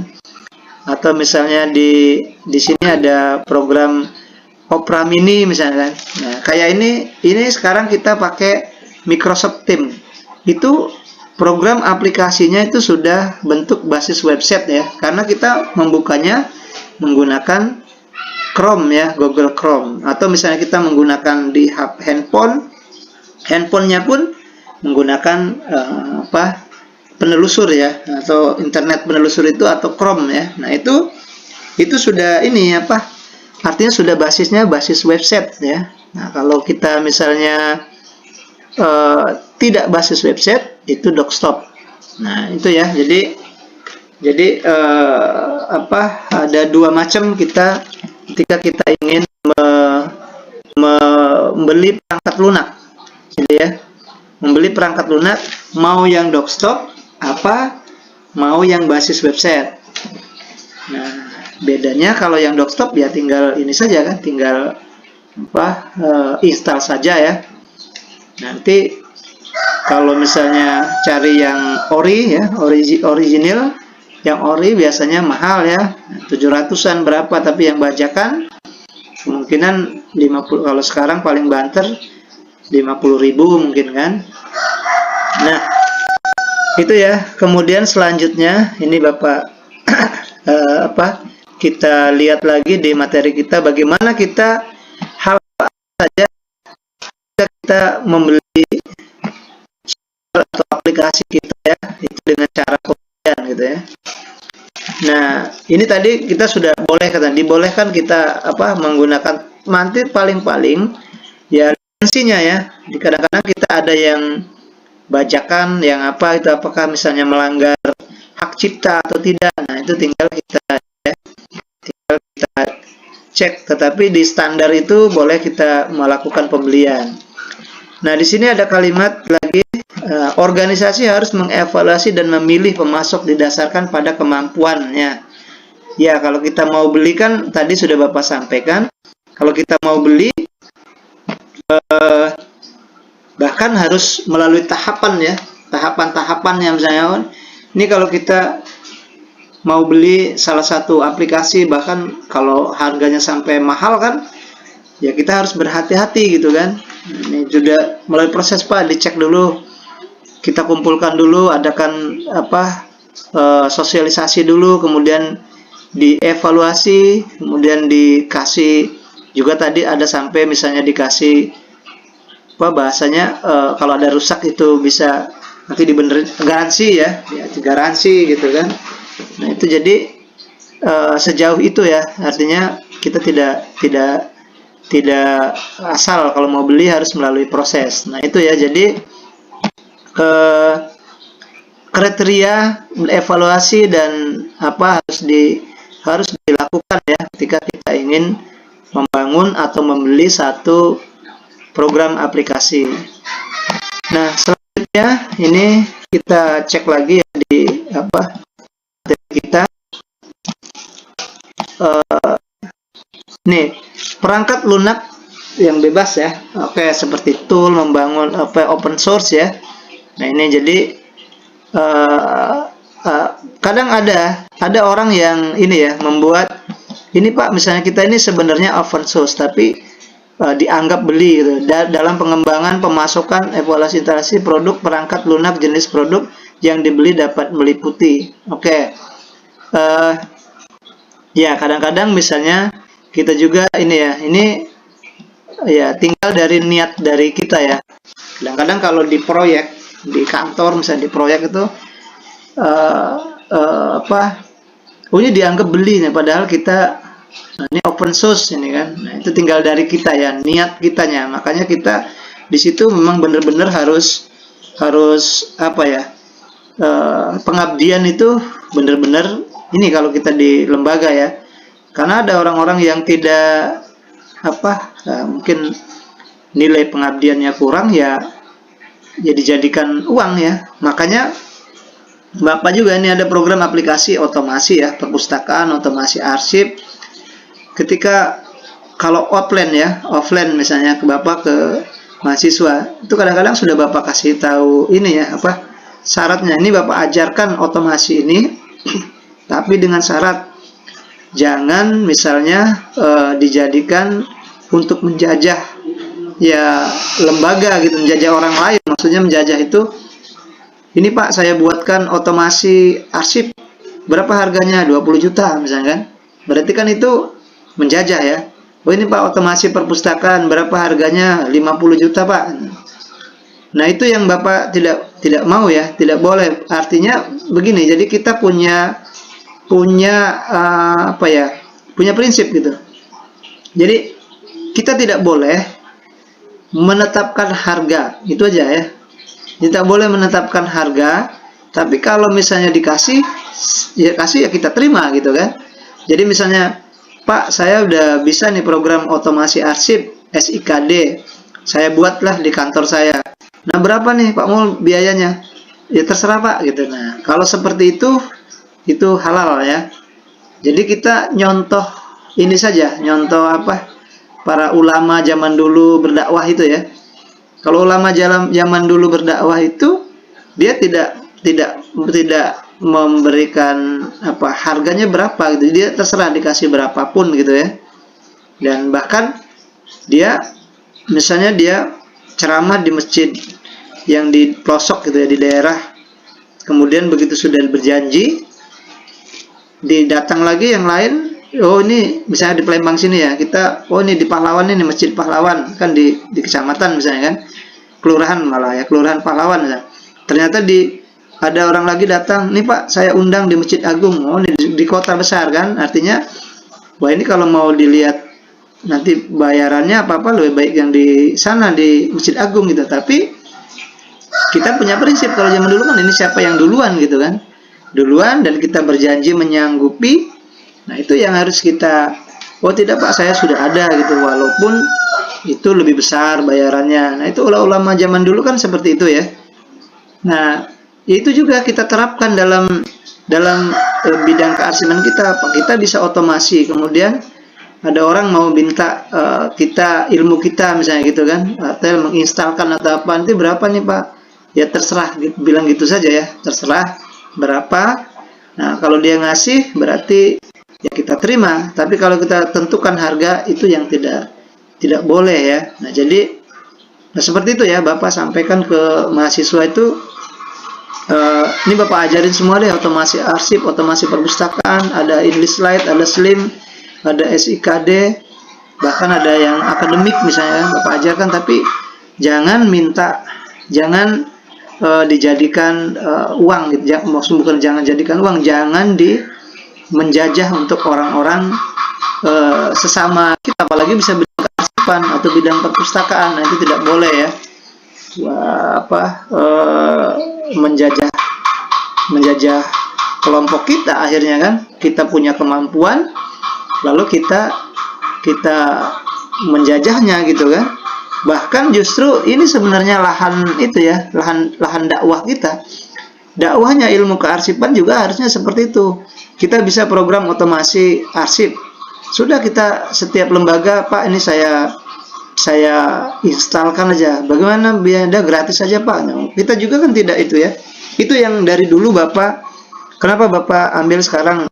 Atau misalnya di sini ada program Opera Mini misalnya kan. Nah, kayak ini sekarang kita pakai Microsoft Teams. Itu program aplikasinya itu sudah bentuk basis website ya, karena kita membukanya menggunakan Chrome ya, Google Chrome. Atau misalnya kita menggunakan di handphonenya pun menggunakan penelusur ya, atau internet penelusur itu, atau Chrome ya. Nah itu sudah ini apa, artinya sudah basisnya basis website ya. Nah kalau kita misalnya tidak basis website, itu Dockstop. Nah itu ya, jadi ada dua macam kita ketika kita ingin membeli perangkat lunak, gitu ya. Membeli perangkat lunak, mau yang Dockstop apa mau yang basis website. Nah bedanya kalau yang Dockstop ya tinggal ini saja kan, tinggal install saja ya. Nanti kalau misalnya cari yang ori ya, original, yang ori biasanya mahal ya, 700-an berapa, tapi yang bajakan kemungkinan 50, kalau sekarang paling banter 50.000 mungkin kan. Nah itu ya. Kemudian selanjutnya ini Bapak kita lihat lagi di materi kita, bagaimana kita hal apa saja kita membeli atau aplikasi kita ya, itu dengan cara pembelian gitu ya. Nah ini tadi kita sudah dibolehkan kita menggunakan nanti paling ya lisensinya ya. Kadang-kadang kita ada yang bajakan, yang itu apakah misalnya melanggar hak cipta atau tidak. Nah itu tinggal kita cek, tetapi di standar itu boleh kita melakukan pembelian. Nah di sini ada kalimat lagi, organisasi harus mengevaluasi dan memilih pemasok didasarkan pada kemampuannya. Ya kalau kita mau beli kan tadi sudah Bapak sampaikan, kalau kita mau beli bahkan harus melalui tahapan ya, tahapan yang misalnya ini kalau kita mau beli salah satu aplikasi, bahkan kalau harganya sampai mahal kan, ya kita harus berhati-hati gitu kan. Ini sudah melalui proses dicek dulu, kita kumpulkan dulu, adakan sosialisasi dulu, kemudian dievaluasi, kemudian dikasih juga tadi ada sampai misalnya dikasih bahasanya kalau ada rusak itu bisa nanti dibenerin, garansi ya, garansi gitu kan. Nah itu jadi sejauh itu ya, artinya kita tidak asal kalau mau beli, harus melalui proses. Nah itu ya, jadi kriteria evaluasi dan harus dilakukan ya ketika kita ingin membangun atau membeli satu program aplikasi. Nah selanjutnya ini kita cek lagi ya di kita. Nih perangkat lunak yang bebas ya, seperti tool membangun open source ya. Nah ini jadi kadang ada orang yang ini ya membuat ini Pak, misalnya kita ini sebenarnya open source, tapi dianggap beli gitu. Dalam pengembangan, pemasokan, evaluasi instalasi produk perangkat lunak jenis produk yang dibeli dapat meliputi. Oke. Ya, kadang-kadang misalnya kita juga ini ya tinggal dari niat dari kita ya. Kadang-kadang kalau di proyek, di kantor misalnya di proyek itu ini dianggap beli nih, padahal kita ini open source ini kan. Nah, itu tinggal dari kita ya, niat kitanya. Makanya kita di situ memang benar-benar harus apa ya? Pengabdian itu benar-benar ini kalau kita di lembaga ya. Karena ada orang-orang yang tidak mungkin nilai pengabdiannya kurang ya dijadikan uang ya. Makanya Bapak juga ini ada program aplikasi otomasi ya, perpustakaan, otomasi arsip. Ketika kalau offline misalnya ke Bapak ke mahasiswa, itu kadang-kadang sudah Bapak kasih tahu ini ya, syaratnya. Ini Bapak ajarkan otomasi ini, tapi dengan syarat jangan misalnya dijadikan untuk menjajah ya lembaga gitu, menjajah orang lain. Maksudnya menjajah itu, ini Pak saya buatkan otomasi arsip, berapa harganya? 20 juta misalnya kan. Berarti kan itu menjajah ya. Oh ini Pak otomasi perpustakaan, berapa harganya? 50 juta Pak. Nah itu yang Bapak tidak mau ya, tidak boleh. Artinya begini, jadi kita punya prinsip gitu. Jadi kita tidak boleh menetapkan harga, itu aja ya. Tidak boleh menetapkan harga, tapi kalau misalnya dikasih, ya kasih ya kita terima gitu kan. Jadi misalnya, Pak saya udah bisa nih program otomasi arsip SIKD, saya buatlah di kantor saya. Nah berapa nih Pak Mul biayanya? Ya terserah Pak gitu. Nah kalau seperti itu halal ya. Jadi kita nyontoh ini saja, nyontoh para ulama zaman dulu berdakwah itu ya. Kalau ulama zaman dulu berdakwah itu dia tidak memberikan harganya berapa gitu. Dia terserah dikasih berapapun gitu ya. Dan bahkan dia misalnya dia ceramah di masjid yang di pelosok gitu ya, di daerah. Kemudian begitu sudah berjanji, didatang lagi yang lain. Oh ini misalnya di Palembang sini ya, kita ini di Pahlawan ini Masjid Pahlawan kan di kecamatan misalnya kan, kelurahan malah ya, kelurahan Pahlawan misalnya. Ternyata ada orang lagi datang, nih Pak saya undang di Masjid Agung. Oh ini di kota besar kan, artinya wah ini kalau mau dilihat nanti bayarannya lebih baik yang di sana di Masjid Agung gitu. Tapi kita punya prinsip kalau zaman dulu kan ini siapa yang duluan gitu kan, duluan dan kita berjanji menyanggupi. Nah itu yang harus kita, oh tidak Pak saya sudah ada gitu, walaupun itu lebih besar bayarannya. Nah itu ulama zaman dulu kan seperti itu ya. Nah itu juga kita terapkan dalam bidang kearsipan kita. Kita bisa otomasi, kemudian ada orang mau minta kita ilmu kita misalnya gitu kan, atau menginstalkan atau apa, nanti berapa nih Pak? Ya terserah, bilang gitu saja ya, terserah berapa. Nah kalau dia ngasih berarti ya kita terima, tapi kalau kita tentukan harga itu yang tidak boleh ya. Nah jadi seperti itu ya, Bapak sampaikan ke mahasiswa itu. Ini Bapak ajarin semua deh, otomasi arsip, otomasi perpustakaan, ada English Light, ada Slim, ada SIKD, bahkan ada yang akademik misalnya Bapak ajarkan. Tapi jangan dijadikan uang gitu. Maksud bukan jangan jadikan uang, jangan menjajah untuk orang-orang sesama kita, apalagi bisa bidang kearsipan atau bidang perpustakaan. Nah itu tidak boleh ya. Menjajah kelompok kita, akhirnya kan kita punya kemampuan lalu kita menjajahnya gitu kan. Bahkan justru ini sebenarnya lahan itu ya, lahan dakwah kita. Dakwahnya ilmu kearsipan juga harusnya seperti itu. Kita bisa program otomasi arsip. Sudah kita setiap lembaga, Pak ini saya instalkan aja. Bagaimana biaya gratis saja Pak? Nah, kita juga kan tidak itu ya. Itu yang dari dulu Bapak. Kenapa Bapak ambil sekarang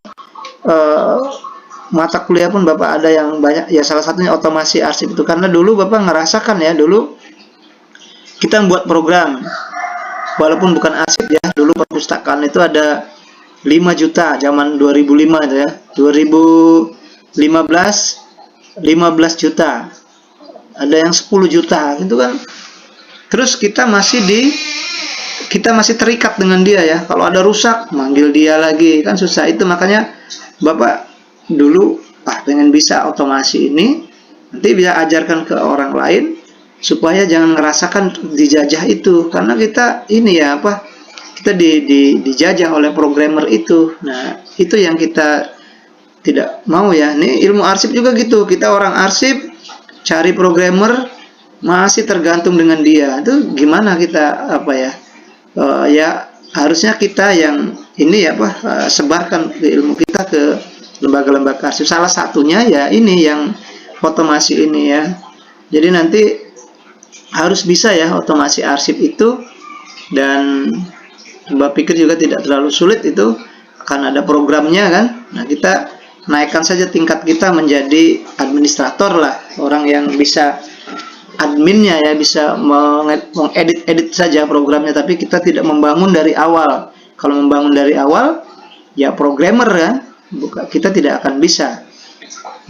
mata kuliah pun Bapak ada yang banyak ya, salah satunya otomasi arsip itu. Karena dulu Bapak ngerasakan ya, dulu kita buat program walaupun bukan arsip ya, dulu perpustakaan itu ada 5 juta zaman 2005 itu ya, 2015 15 juta, ada yang 10 juta gitu kan. Terus kita masih terikat dengan dia ya, kalau ada rusak manggil dia lagi, kan susah. Itu makanya Bapak dulu pengen bisa otomasi ini, nanti bisa ajarkan ke orang lain supaya jangan ngerasakan dijajah itu, karena kita ini ya kita dijajah oleh programmer itu. Nah, itu yang kita tidak mau ya. Ini ilmu arsip juga gitu, kita orang arsip cari programmer masih tergantung dengan dia. Itu gimana kita ya harusnya kita yang ini sebarkan ilmu kita ke lembaga-lembaga arsip. Salah satunya ya ini yang otomasi ini ya. Jadi nanti harus bisa ya otomasi arsip itu, dan Mbak pikir juga tidak terlalu sulit, itu akan ada programnya kan. Nah, kita naikkan saja tingkat kita menjadi administrator lah, orang yang bisa adminnya ya, bisa mengedit saja programnya, tapi kita tidak membangun dari awal. Kalau membangun dari awal ya programmer kan, kita tidak akan bisa.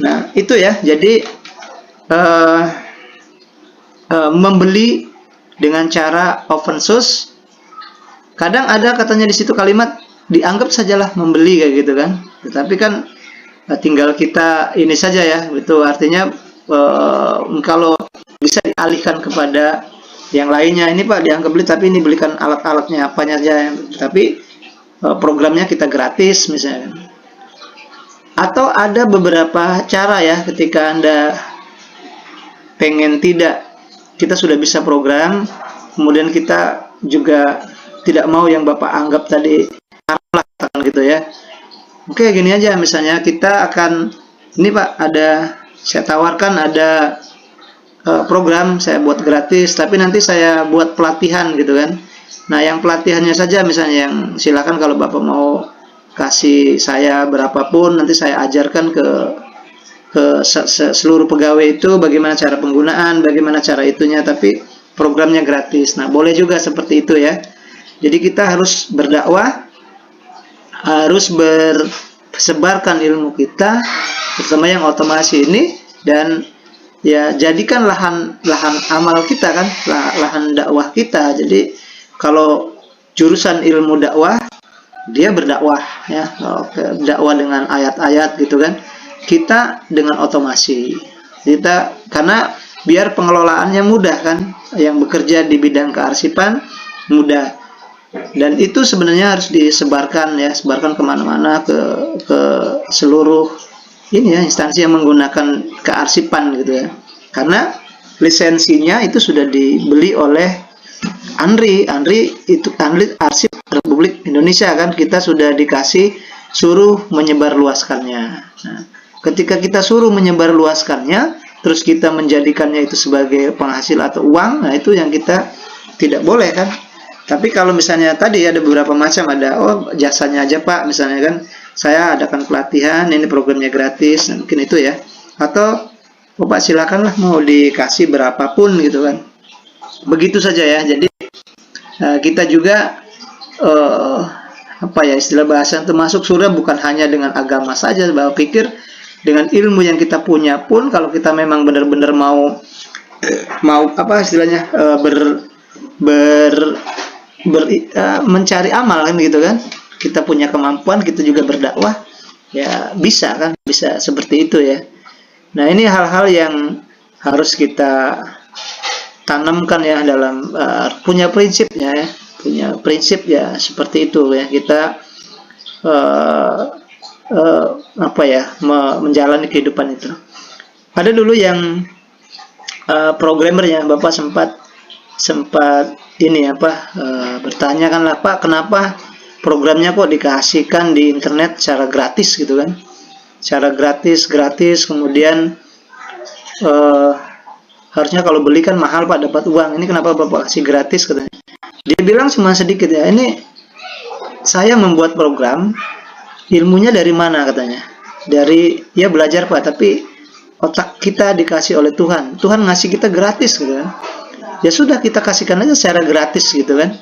Nah, itu ya. Jadi membeli dengan cara open source, kadang ada katanya di situ kalimat dianggap sajalah membeli kayak gitu kan. Tetapi kan tinggal kita ini saja ya, itu artinya kalau bisa dialihkan kepada yang lainnya. Ini Pak dianggap beli, tapi ini belikan alat-alatnya apanya aja, tapi programnya kita gratis misalnya. Atau ada beberapa cara ya, ketika Anda pengen kita sudah bisa program, kemudian kita juga tidak mau yang Bapak anggap tadi katakan gitu ya. Oke, gini aja misalnya, kita akan ini Pak, saya tawarkan ada program saya buat gratis, tapi nanti saya buat pelatihan gitu kan. Nah, yang pelatihannya saja misalnya yang silakan, kalau Bapak mau kasih saya berapapun, nanti saya ajarkan ke seluruh pegawai itu bagaimana cara penggunaan, bagaimana cara itunya, tapi programnya gratis. Nah, boleh juga seperti itu ya. Jadi kita harus berdakwah, harus bersebarkan ilmu kita, terutama yang otomasi ini, dan ya jadikan lahan amal kita kan, lahan dakwah kita. Jadi kalau jurusan ilmu dakwah, dia berdakwah ya, dakwah dengan ayat-ayat gitu kan. Kita dengan otomasi, karena biar pengelolaannya mudah kan, yang bekerja di bidang kearsipan mudah. Dan itu sebenarnya harus disebarkan ya, sebarkan kemana-mana, ke seluruh ini ya, instansi yang menggunakan kearsipan gitu ya. Karena lisensinya itu sudah dibeli oleh ANRI itu ANRI Arsip Republik Indonesia kan, kita sudah dikasih suruh menyebarluaskannya. Nah, ketika kita suruh menyebarluaskannya, terus kita menjadikannya itu sebagai penghasil atau uang, nah itu yang kita tidak boleh kan. Tapi kalau misalnya tadi ada beberapa macam, ada jasanya aja Pak misalnya kan, saya adakan pelatihan, ini programnya gratis, nah, mungkin itu ya. Atau Bapak silakanlah mau dikasih berapapun gitu kan. Begitu saja ya. Jadi kita juga istilah bahasa itu masuk surga bukan hanya dengan agama saja. Bapak pikir dengan ilmu yang kita punya pun, kalau kita memang benar-benar mau mencari amal kan gitu kan, kita punya kemampuan, kita juga berdakwah ya, bisa kan, bisa seperti itu ya. Nah, ini hal-hal yang harus kita tanamkan ya dalam punya prinsipnya ya, punya prinsip ya seperti itu ya. Kita menjalani kehidupan itu. Ada dulu yang programmer ya, Bapak sempat ini bertanya kan lah, Pak, kenapa programnya kok dikasihkan di internet secara gratis gitu kan, secara gratis, kemudian harusnya kalau beli kan mahal Pak, dapat uang, ini kenapa Bapak kasih gratis katanya. Dia bilang cuma sedikit ya, ini saya membuat program, ilmunya dari mana katanya. dari ya belajar Pak, tapi otak kita dikasih oleh Tuhan. Tuhan ngasih kita gratis gitu kan. Ya sudah, kita kasihkan aja secara gratis gitu kan.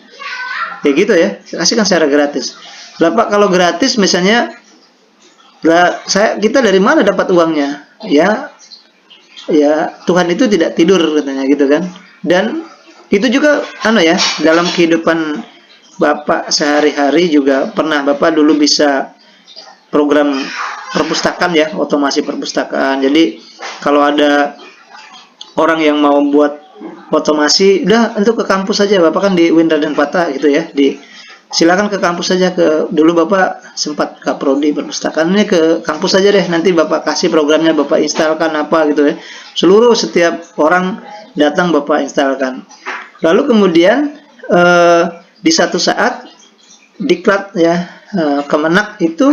Kayak gitu ya, kasihkan secara gratis. Bapak kalau gratis misalnya, kita dari mana dapat uangnya? Ya Tuhan itu tidak tidur katanya gitu kan. Dan itu juga ya, dalam kehidupan Bapak sehari-hari juga pernah Bapak dulu bisa program perpustakaan ya, otomasi perpustakaan. Jadi kalau ada orang yang mau buat otomasi, udah untuk ke kampus saja. Bapak kan di UIN Raden Patah gitu ya, silakan ke kampus saja. Dulu Bapak sempat ke prodi perpustakaan, ini ke kampus saja deh, nanti Bapak kasih programnya, Bapak instalkan apa gitu ya. Setiap orang datang Bapak instalkan. Lalu kemudian di satu saat Diklat ya, Kemenak itu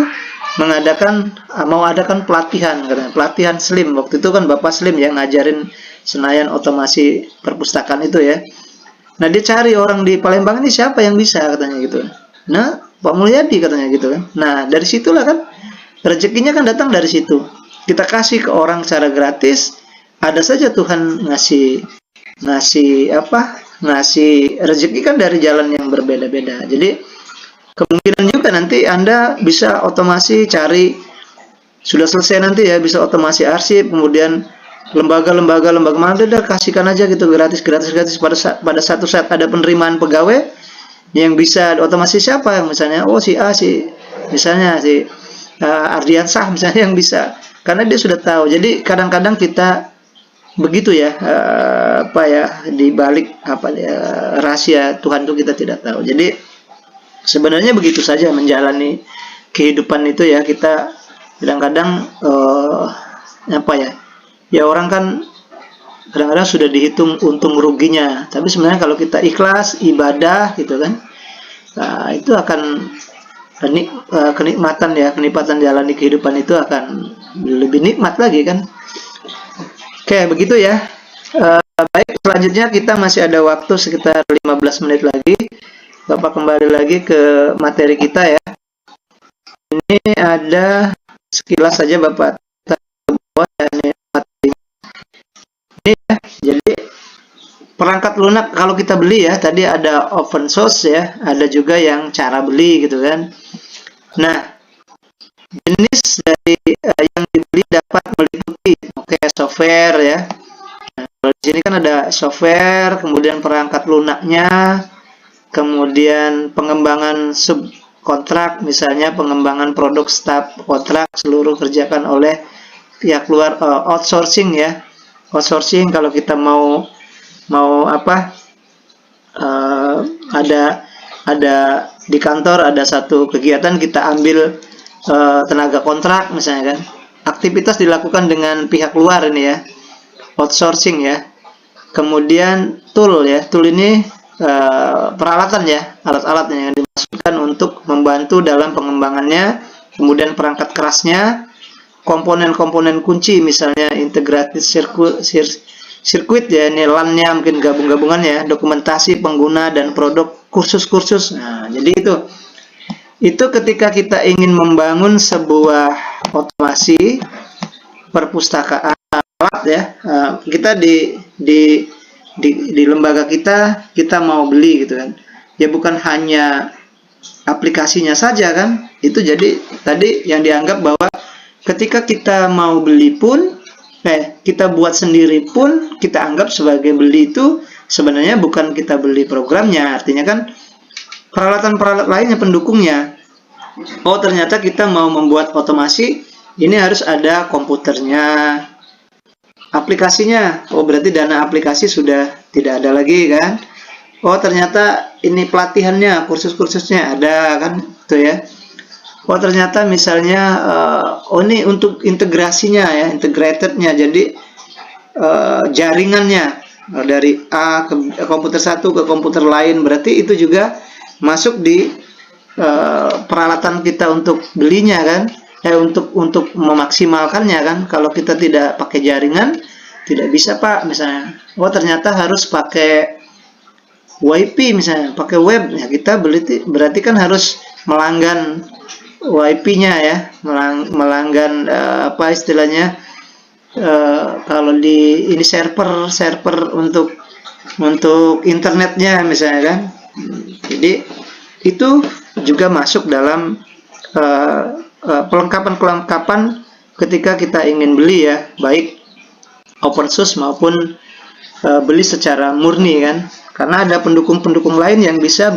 mau adakan pelatihan, pelatihan SLIM. Waktu itu kan Bapak SLIM ya, ngajarin Senayan otomasi perpustakaan itu ya. Nah, dia cari orang di Palembang, ini siapa yang bisa katanya gitu. Nah, Pak Mulyadi katanya gitu kan. Nah, dari situlah kan rezekinya kan datang dari situ. Kita kasih ke orang secara gratis, ada saja Tuhan ngasih rezeki kan dari jalan yang berbeda-beda. Jadi kemungkinan juga nanti Anda bisa otomasi cari, sudah selesai nanti ya, bisa otomasi arsip, kemudian lembaga mana, udah kasihkan aja gitu gratis. Pada satu saat ada penerimaan pegawai yang bisa otomasi, siapa yang misalnya misalnya si Ardiansah misalnya yang bisa, karena dia sudah tahu. Jadi kadang-kadang kita begitu ya, di balik rahasia Tuhan itu kita tidak tahu. Jadi sebenarnya begitu saja menjalani kehidupan itu ya. Kita kadang-kadang ya orang kan kadang-kadang sudah dihitung untung ruginya, tapi sebenarnya kalau kita ikhlas ibadah gitu kan, nah, itu akan kenikmatan jalani kehidupan itu akan lebih nikmat lagi kan. Oke, begitu ya. Baik, selanjutnya kita masih ada waktu sekitar 15 menit lagi. Bapak kembali lagi ke materi kita ya. Ini ada sekilas saja Bapak buat ini materinya. Ini ya, jadi perangkat lunak kalau kita beli ya, tadi ada open source ya, ada juga yang cara beli gitu kan. Nah, jenis dari yang dibeli dapat meliputi software ya. Nah, kalau di sini kan ada software, kemudian perangkat lunaknya, kemudian pengembangan subkontrak, misalnya pengembangan produk staf kontrak seluruh kerjakan oleh pihak luar, outsourcing ya. Outsourcing kalau kita mau ada di kantor ada satu kegiatan, kita ambil tenaga kontrak misalnya kan. Aktivitas dilakukan dengan pihak luar ini ya, outsourcing ya. Kemudian tool ya, tool ini peralatan ya, alat-alat yang dimasukkan untuk membantu dalam pengembangannya. Kemudian perangkat kerasnya, komponen-komponen kunci, misalnya integrated circuit ya, ini LAN-nya mungkin gabung-gabungannya, dokumentasi pengguna dan produk, kursus-kursus. Nah, jadi itu ketika kita ingin membangun sebuah otomasi perpustakaan alat ya, kita di lembaga kita mau beli gitu kan. Ya bukan hanya aplikasinya saja kan. Itu jadi tadi yang dianggap bahwa ketika kita mau beli pun, kita buat sendiri pun, kita anggap sebagai beli itu sebenarnya bukan kita beli programnya, artinya kan peralatan-peralatan lainnya pendukungnya. Oh, ternyata kita mau membuat otomasi, ini harus ada komputernya, aplikasinya. Oh, berarti dana aplikasi sudah tidak ada lagi kan. Oh, ternyata ini pelatihannya, kursus-kursusnya ada kan, itu ya. Oh, ternyata misalnya ini untuk integrasinya ya, integratednya, jadi jaringannya dari A ke komputer satu ke komputer lain, berarti itu juga masuk di peralatan kita untuk belinya kan, untuk memaksimalkannya kan. Kalau kita tidak pakai jaringan, tidak bisa Pak misalnya. Oh, ternyata harus pakai WiFi misalnya, pakai web ya, kita beli, berarti kan harus melanggan WiFi-nya ya, melanggan apa istilahnya, kalau di ini server untuk internetnya misalnya kan. Jadi itu juga masuk dalam pelengkapan ketika kita ingin beli ya, baik open source maupun beli secara murni kan, karena ada pendukung-pendukung lain yang bisa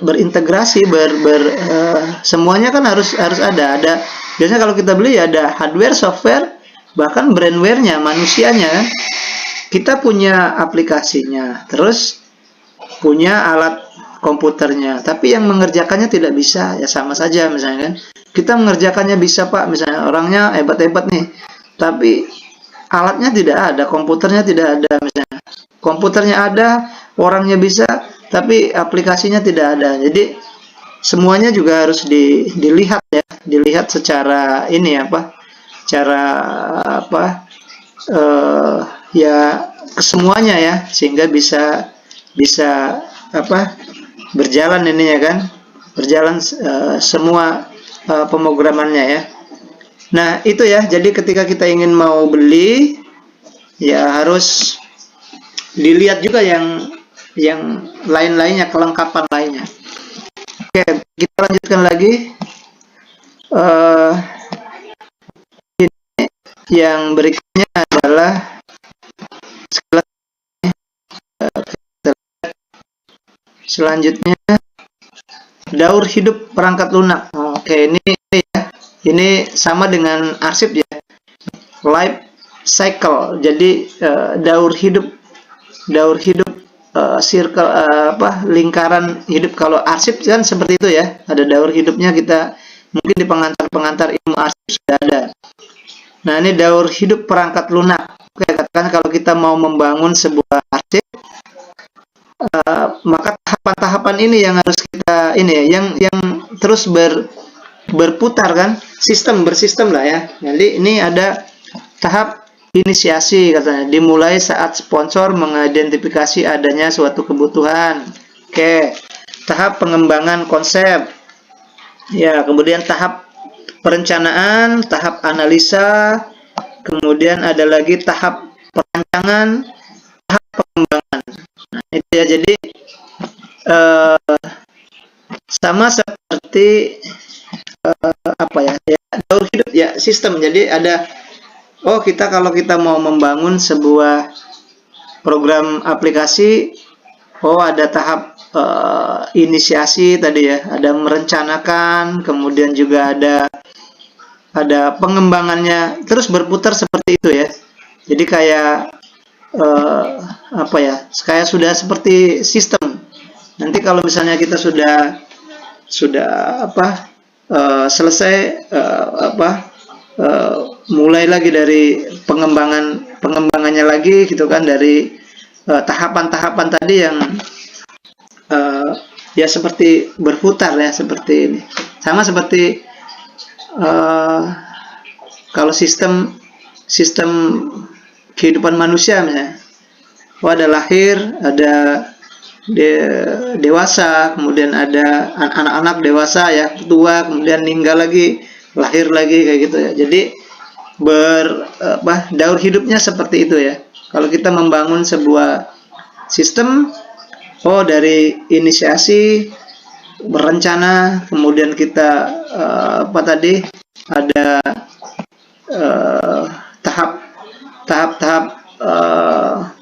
berintegrasi, semuanya kan harus ada. Biasanya kalau kita beli ada hardware, software, bahkan brandware-nya, manusianya kan. Kita punya aplikasinya, terus punya alat komputernya, tapi yang mengerjakannya tidak bisa, ya sama saja misalnya kan. Kita mengerjakannya bisa Pak, misalnya orangnya hebat-hebat nih, tapi alatnya tidak ada, komputernya tidak ada misalnya. Komputernya ada, orangnya bisa, tapi aplikasinya tidak ada. Jadi semuanya juga harus dilihat ya, dilihat secara ini apa, cara apa, ya kesemuanya ya, sehingga bisa apa, berjalan ininya kan, berjalan semua pemrogramannya ya. Nah itu ya, jadi ketika kita ingin mau beli ya harus dilihat juga yang lain-lainnya, kelengkapan lainnya. Oke, kita lanjutkan lagi. Ini yang berikutnya adalah selanjutnya daur hidup perangkat lunak. Oke, ini ya, ini sama dengan arsip ya, life cycle. Jadi daur hidup circle, apa, lingkaran hidup. Kalau arsip kan seperti itu ya, ada daur hidupnya. Kita mungkin di pengantar ilmu arsip sudah ada. Nah ini daur hidup perangkat lunak. Oke, katakan kalau kita mau membangun sebuah arsip, maka tahapan-tahapan ini yang harus kita ini ya, yang terus berputar kan, bersistem lah ya. Jadi ini ada tahap inisiasi katanya, dimulai saat sponsor mengidentifikasi adanya suatu kebutuhan. Oke, tahap pengembangan konsep ya, kemudian tahap perencanaan, tahap analisa, kemudian ada lagi tahap perancangan, tahap pengembangan. Nah itu ya, jadi sama seperti apa ya, daur hidup ya, sistem. Jadi ada, oh kita kalau kita mau membangun sebuah program aplikasi, oh ada tahap inisiasi tadi ya, ada merencanakan, kemudian juga ada pengembangannya, terus berputar seperti itu ya. Jadi kayak apa ya, kayak sudah seperti sistem. Nanti kalau misalnya kita sudah apa, selesai mulai lagi dari pengembangannya lagi gitu kan, dari tahapan-tahapan tadi yang ya seperti berputar ya, seperti ini. Sama seperti kalau sistem kehidupan manusia misalnya, ada lahir, ada dewasa, kemudian ada anak-anak dewasa ya, tua, kemudian meninggal lagi, lahir lagi, kayak gitu ya. Jadi daur hidupnya seperti itu ya. Kalau kita membangun sebuah sistem, oh dari inisiasi, berencana, kemudian kita apa tadi, ada tahap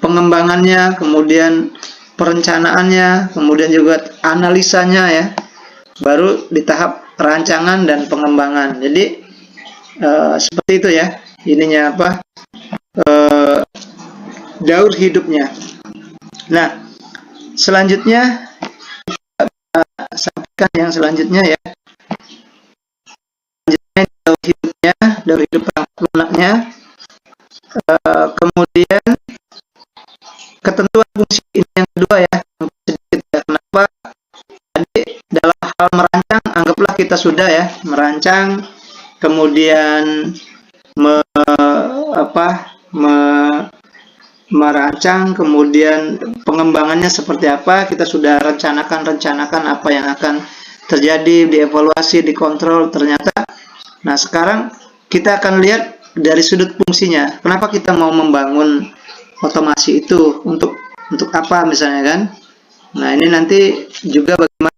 pengembangannya, kemudian perencanaannya, kemudian juga analisanya ya, baru di tahap rancangan dan pengembangan. Jadi seperti itu ya, ininya apa, daur hidupnya. Nah selanjutnya sampaikan yang selanjutnya ya, daur hidupnya, daur hidup perangkat lunaknya. Kemudian ketentuan fungsi ini yang kedua ya, sedikit ya. Kenapa? Tadi dalam hal merancang, anggaplah kita sudah ya merancang, kemudian merancang, kemudian pengembangannya seperti apa, kita sudah rencanakan apa yang akan terjadi, dievaluasi, dikontrol, ternyata. Nah, sekarang kita akan lihat dari sudut fungsinya. Kenapa kita mau membangun otomasi itu? Untuk apa misalnya kan? Nah, ini nanti juga bagaimana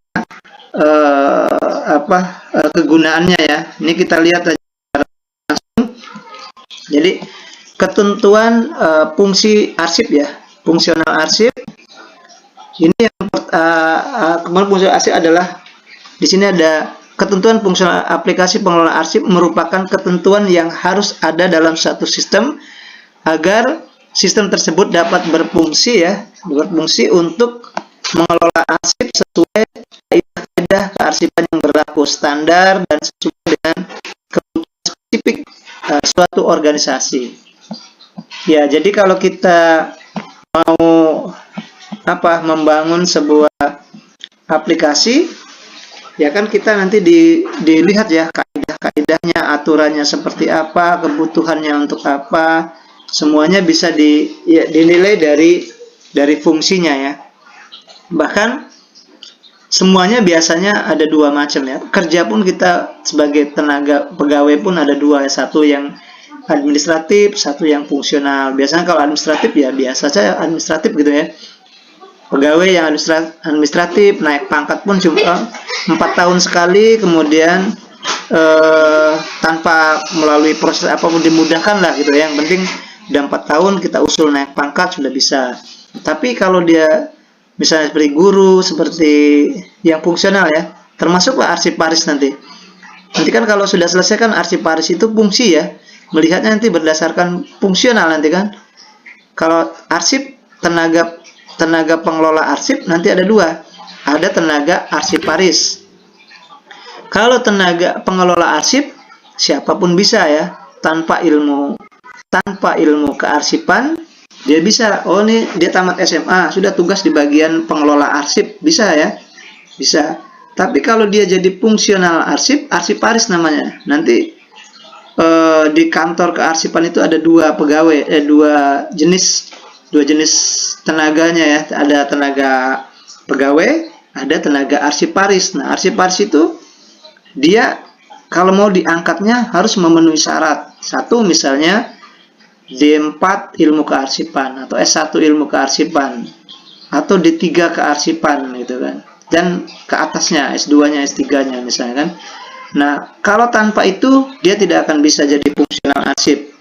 kegunaannya ya. Ini kita lihat aja langsung. Jadi ketentuan fungsi arsip ya, fungsional arsip. Ini yang kemudian fungsi arsip adalah di sini ada ketentuan fungsional aplikasi pengelola arsip merupakan ketentuan yang harus ada dalam satu sistem agar sistem tersebut dapat berfungsi untuk mengelola arsip sesuai kaidah kearsipan yang berlaku, standar dan sesuai dengan kebutuhan spesifik suatu organisasi. Ya, jadi kalau kita mau membangun sebuah aplikasi, ya kan kita nanti dilihat ya kaidah-kaidahnya, aturannya seperti apa, kebutuhannya untuk apa, semuanya bisa dinilai dari fungsinya ya. Bahkan semuanya biasanya ada dua macam ya. Kerja pun kita sebagai tenaga pegawai pun ada dua, satu yang administratif, satu yang fungsional. Biasanya kalau administratif ya biasa saja administratif gitu ya. Pegawai yang administratif naik pangkat pun cuma 4 tahun sekali, kemudian tanpa melalui proses apapun dimudahkan lah gitu ya. Yang penting udah 4 tahun kita usul naik pangkat sudah bisa. Tapi kalau dia misalnya seperti guru, seperti yang fungsional ya, termasuklah arsiparis nanti. Nanti kan kalau sudah selesai kan arsiparis itu fungsi ya, melihatnya nanti berdasarkan fungsional nanti kan. Kalau arsip, tenaga pengelola arsip nanti ada dua, ada tenaga arsiparis. Kalau tenaga pengelola arsip siapapun bisa ya, tanpa ilmu kearsipan dia bisa. Oh nih dia tamat SMA, sudah tugas di bagian pengelola arsip, bisa ya, bisa. Tapi kalau dia jadi fungsional arsip, arsiparis namanya. Nanti di kantor kearsipan itu ada dua pegawai, dua jenis tenaganya ya. Ada tenaga pegawai, ada tenaga arsiparis. Nah, arsiparis itu dia kalau mau diangkatnya harus memenuhi syarat. Satu misalnya D4 ilmu kearsipan atau S1 ilmu kearsipan atau D3 kearsipan gitu kan. Dan ke atasnya S2-nya, S3-nya misalnya kan. Nah, kalau tanpa itu dia tidak akan bisa jadi fungsional arsip.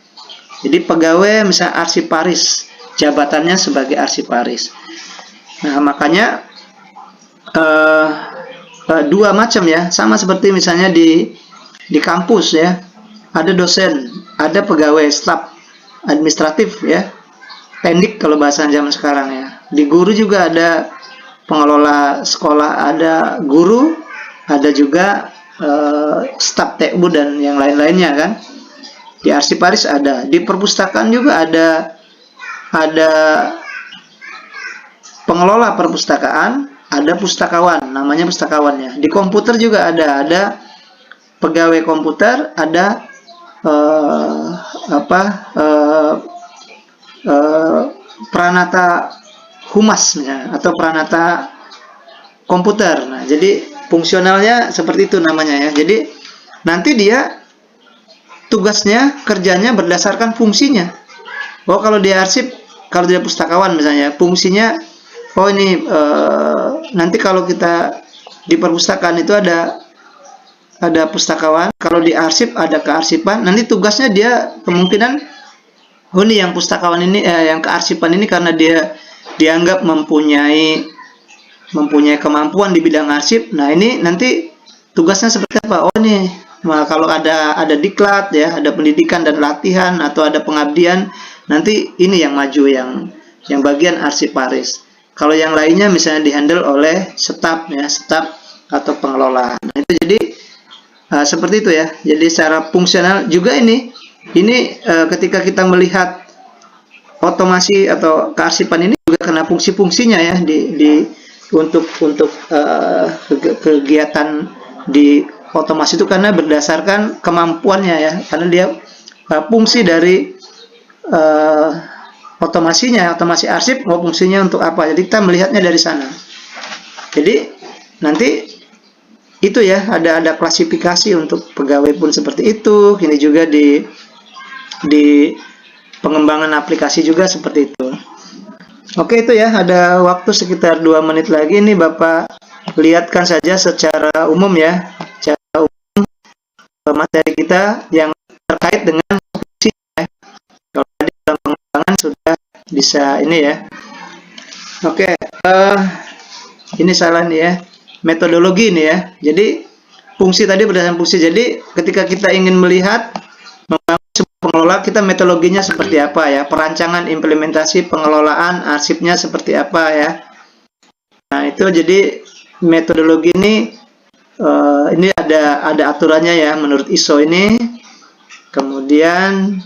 Jadi pegawai misalnya arsiparis, jabatannya sebagai arsiparis. Nah, makanya dua macam ya, sama seperti misalnya di kampus ya, ada dosen, ada pegawai staf administratif ya, pendik kalau bahasa zaman sekarang ya. Di guru juga ada pengelola sekolah, ada guru, ada juga staf TU dan yang lain-lainnya kan. Di arsiparis ada, di perpustakaan juga ada pengelola perpustakaan, ada pustakawan, namanya pustakawannya. Di komputer juga ada pegawai komputer, ada peranata humas ya, atau peranata komputer. Nah, jadi fungsionalnya seperti itu namanya ya. Jadi nanti dia tugasnya, kerjanya berdasarkan fungsinya. Oh, kalau dia arsip, kalau dia pustakawan misalnya, fungsinya oh ini nanti kalau kita di perpustakaan itu ada pustakawan, kalau di arsip ada kearsipan. Nanti tugasnya dia kemungkinan oh ini yang pustakawan ini yang kearsipan ini karena dia dianggap mempunyai kemampuan di bidang arsip. Nah, ini nanti tugasnya seperti apa? Oh nih, nah, kalau ada diklat ya, ada pendidikan dan latihan atau ada pengabdian, nanti ini yang maju yang bagian arsiparis. Kalau yang lainnya misalnya dihandle oleh staf ya, staf atau pengelola. Nah, itu jadi seperti itu ya. Jadi secara fungsional juga ini ketika kita melihat otomasi atau kearsipan ini juga kena fungsi-fungsinya ya untuk kegiatan di otomasi itu karena berdasarkan kemampuannya ya, karena dia fungsi dari otomasi arsip mau fungsinya untuk apa. Jadi kita melihatnya dari sana. Jadi nanti itu ya, ada klasifikasi untuk pegawai pun seperti itu. Ini juga di pengembangan aplikasi juga seperti itu. Oke, itu ya, ada waktu sekitar 2 menit lagi. Ini Bapak lihatkan saja secara umum ya, secara umum materi kita yang terkait dengan fungsi ya. Kalau tadi dalam pengembangan sudah bisa ini ya. Oke, ini salah nih ya, metodologi ini ya. Jadi fungsi tadi berdasarkan fungsi. Jadi ketika kita ingin melihat membangun sebuah pengelola, kita metodologinya seperti apa ya, perancangan, implementasi, pengelolaan, arsipnya seperti apa ya. Nah itu jadi metodologi ini ada aturannya ya menurut ISO ini. Kemudian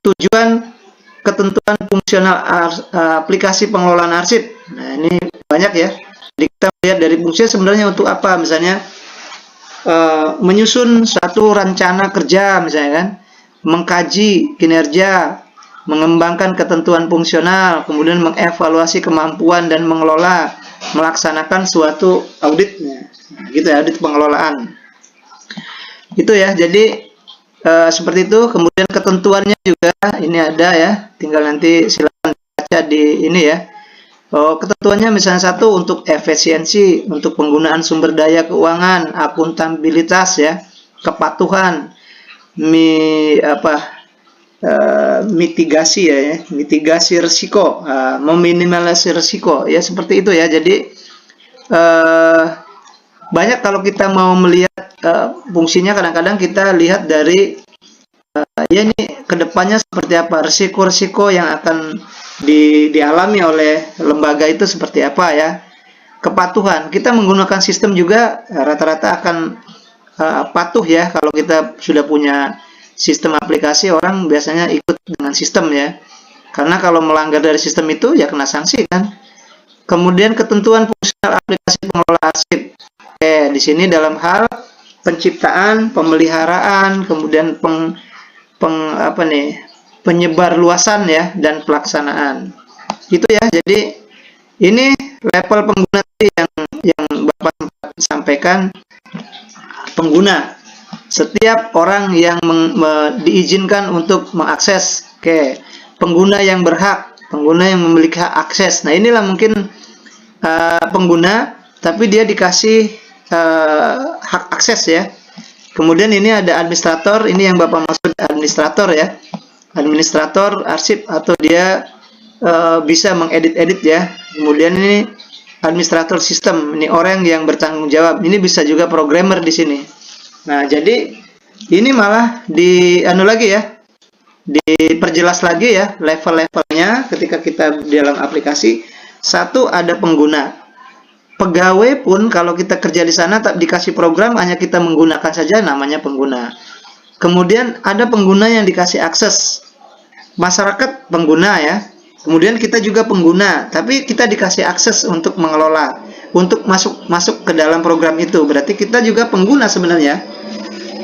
tujuan, ketentuan fungsional aplikasi pengelolaan arsip. Nah ini banyak ya. Jadi kita lihat dari fungsi sebenarnya untuk apa, misalnya menyusun satu rencana kerja misalnya kan, mengkaji kinerja, mengembangkan ketentuan fungsional, kemudian mengevaluasi kemampuan dan mengelola, melaksanakan suatu auditnya, gitu ya, audit pengelolaan. Itu ya, jadi seperti itu. Kemudian ketentuannya juga ini ada ya, tinggal nanti silakan baca di ini ya. Ketentuannya misalnya satu untuk efisiensi, untuk penggunaan sumber daya keuangan, akuntabilitas ya, kepatuhan, mitigasi ya, mitigasi risiko, meminimalisir risiko ya, seperti itu ya. Jadi banyak kalau kita mau melihat fungsinya, kadang-kadang kita lihat dari ya ini kedepannya seperti apa, risiko-risiko yang akan dialami oleh lembaga itu seperti apa ya. Kepatuhan, kita menggunakan sistem juga rata-rata akan patuh ya. Kalau kita sudah punya sistem aplikasi, orang biasanya ikut dengan sistem ya, karena kalau melanggar dari sistem itu ya kena sanksi kan. Kemudian ketentuan fungsional aplikasi pengelola arsip. Oke, di sini dalam hal penciptaan, pemeliharaan, kemudian penyebar luasan ya, dan pelaksanaan. Itu ya. Jadi ini level pengguna yang Bapak sampaikan, pengguna. Setiap orang yang diizinkan untuk mengakses. Oke, pengguna yang berhak, pengguna yang memiliki hak akses. Nah, inilah mungkin pengguna tapi dia dikasih hak akses ya. Kemudian ini ada administrator, ini yang Bapak maksud administrator ya. Administrator arsip, atau dia bisa mengedit-edit ya. Kemudian ini administrator sistem, ini orang yang bertanggung jawab. Ini bisa juga programmer di sini. Nah, jadi ini malah diperjelas lagi ya level-levelnya ketika kita di dalam aplikasi. Satu, ada pengguna. Pegawai pun kalau kita kerja di sana tak dikasih program, hanya kita menggunakan saja, namanya pengguna. Kemudian ada pengguna yang dikasih akses. Masyarakat pengguna ya. Kemudian kita juga pengguna, tapi kita dikasih akses untuk mengelola, untuk masuk ke dalam program itu. Berarti kita juga pengguna sebenarnya.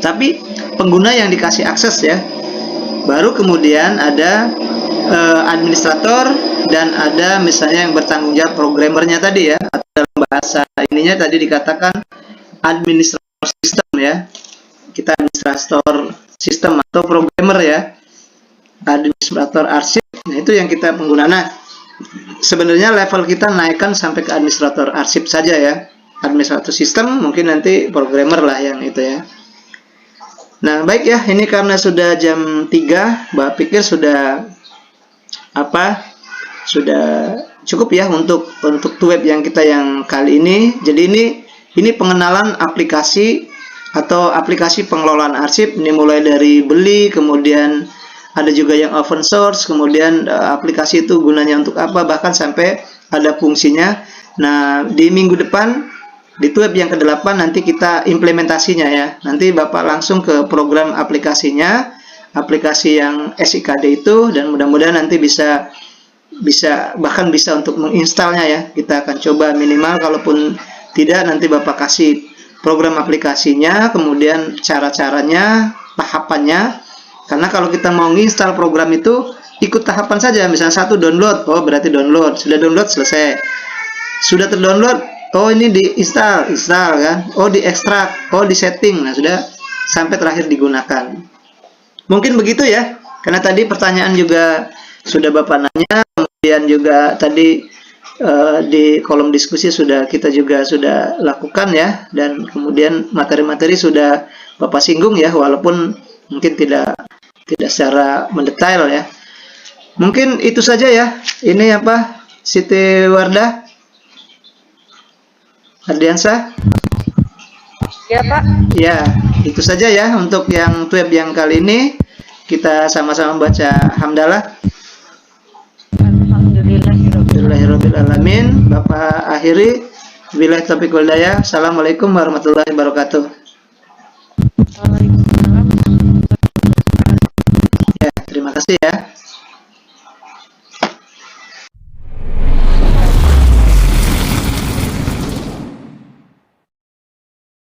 Tapi pengguna yang dikasih akses ya. Baru kemudian ada administrator, dan ada misalnya yang bertanggung jawab, programmernya tadi ya. Dalam bahasa ininya tadi dikatakan administrator sistem ya. Kita administrator sistem atau programmer ya. Administrator arsip. Nah, itu yang kita pengguna. Nah, sebenarnya level kita naikkan sampai ke administrator arsip saja ya. Administrator sistem, mungkin nanti programmer lah yang itu ya. Nah, baik ya, ini karena sudah jam 3, Mbak pikir sudah cukup ya untuk web yang kita yang kali ini. Jadi ini pengenalan aplikasi atau aplikasi pengelolaan arsip. Ini mulai dari beli, kemudian ada juga yang open source, kemudian aplikasi itu gunanya untuk apa, bahkan sampai ada fungsinya. Nah, di minggu depan di web yang ke-8 nanti kita implementasinya ya. Nanti Bapak langsung ke program aplikasinya, aplikasi yang SIKD itu, dan mudah-mudahan nanti bisa bahkan bisa untuk menginstalnya ya. Kita akan coba minimal, kalaupun tidak nanti Bapak kasih program aplikasinya, kemudian cara-caranya, tahapannya. Karena kalau kita mau menginstal program itu ikut tahapan saja. Misalnya 1 download, oh berarti download, sudah download selesai. Sudah terdownload, Oh, ini install kan? Oh, di ekstrak, oh di setting. Nah, sudah sampai terakhir digunakan. Mungkin begitu ya, karena tadi pertanyaan juga sudah Bapak nanya, kemudian juga tadi di kolom diskusi kita juga sudah lakukan ya, dan kemudian materi-materi sudah Bapak singgung ya, walaupun mungkin tidak secara mendetail ya. Mungkin itu saja ya. Ini apa, Siti Wardah, Ardiansa? Ya Pak. Ya, itu saja ya untuk yang web yang kali ini. Kita sama-sama baca hamdalah. Alhamdulillahirabbil alamin. Bapak akhiri, billahi taufiq wal hidayah. Assalamualaikum warahmatullahi wabarakatuh. Waalaikumsalam. Ya, terima kasih ya.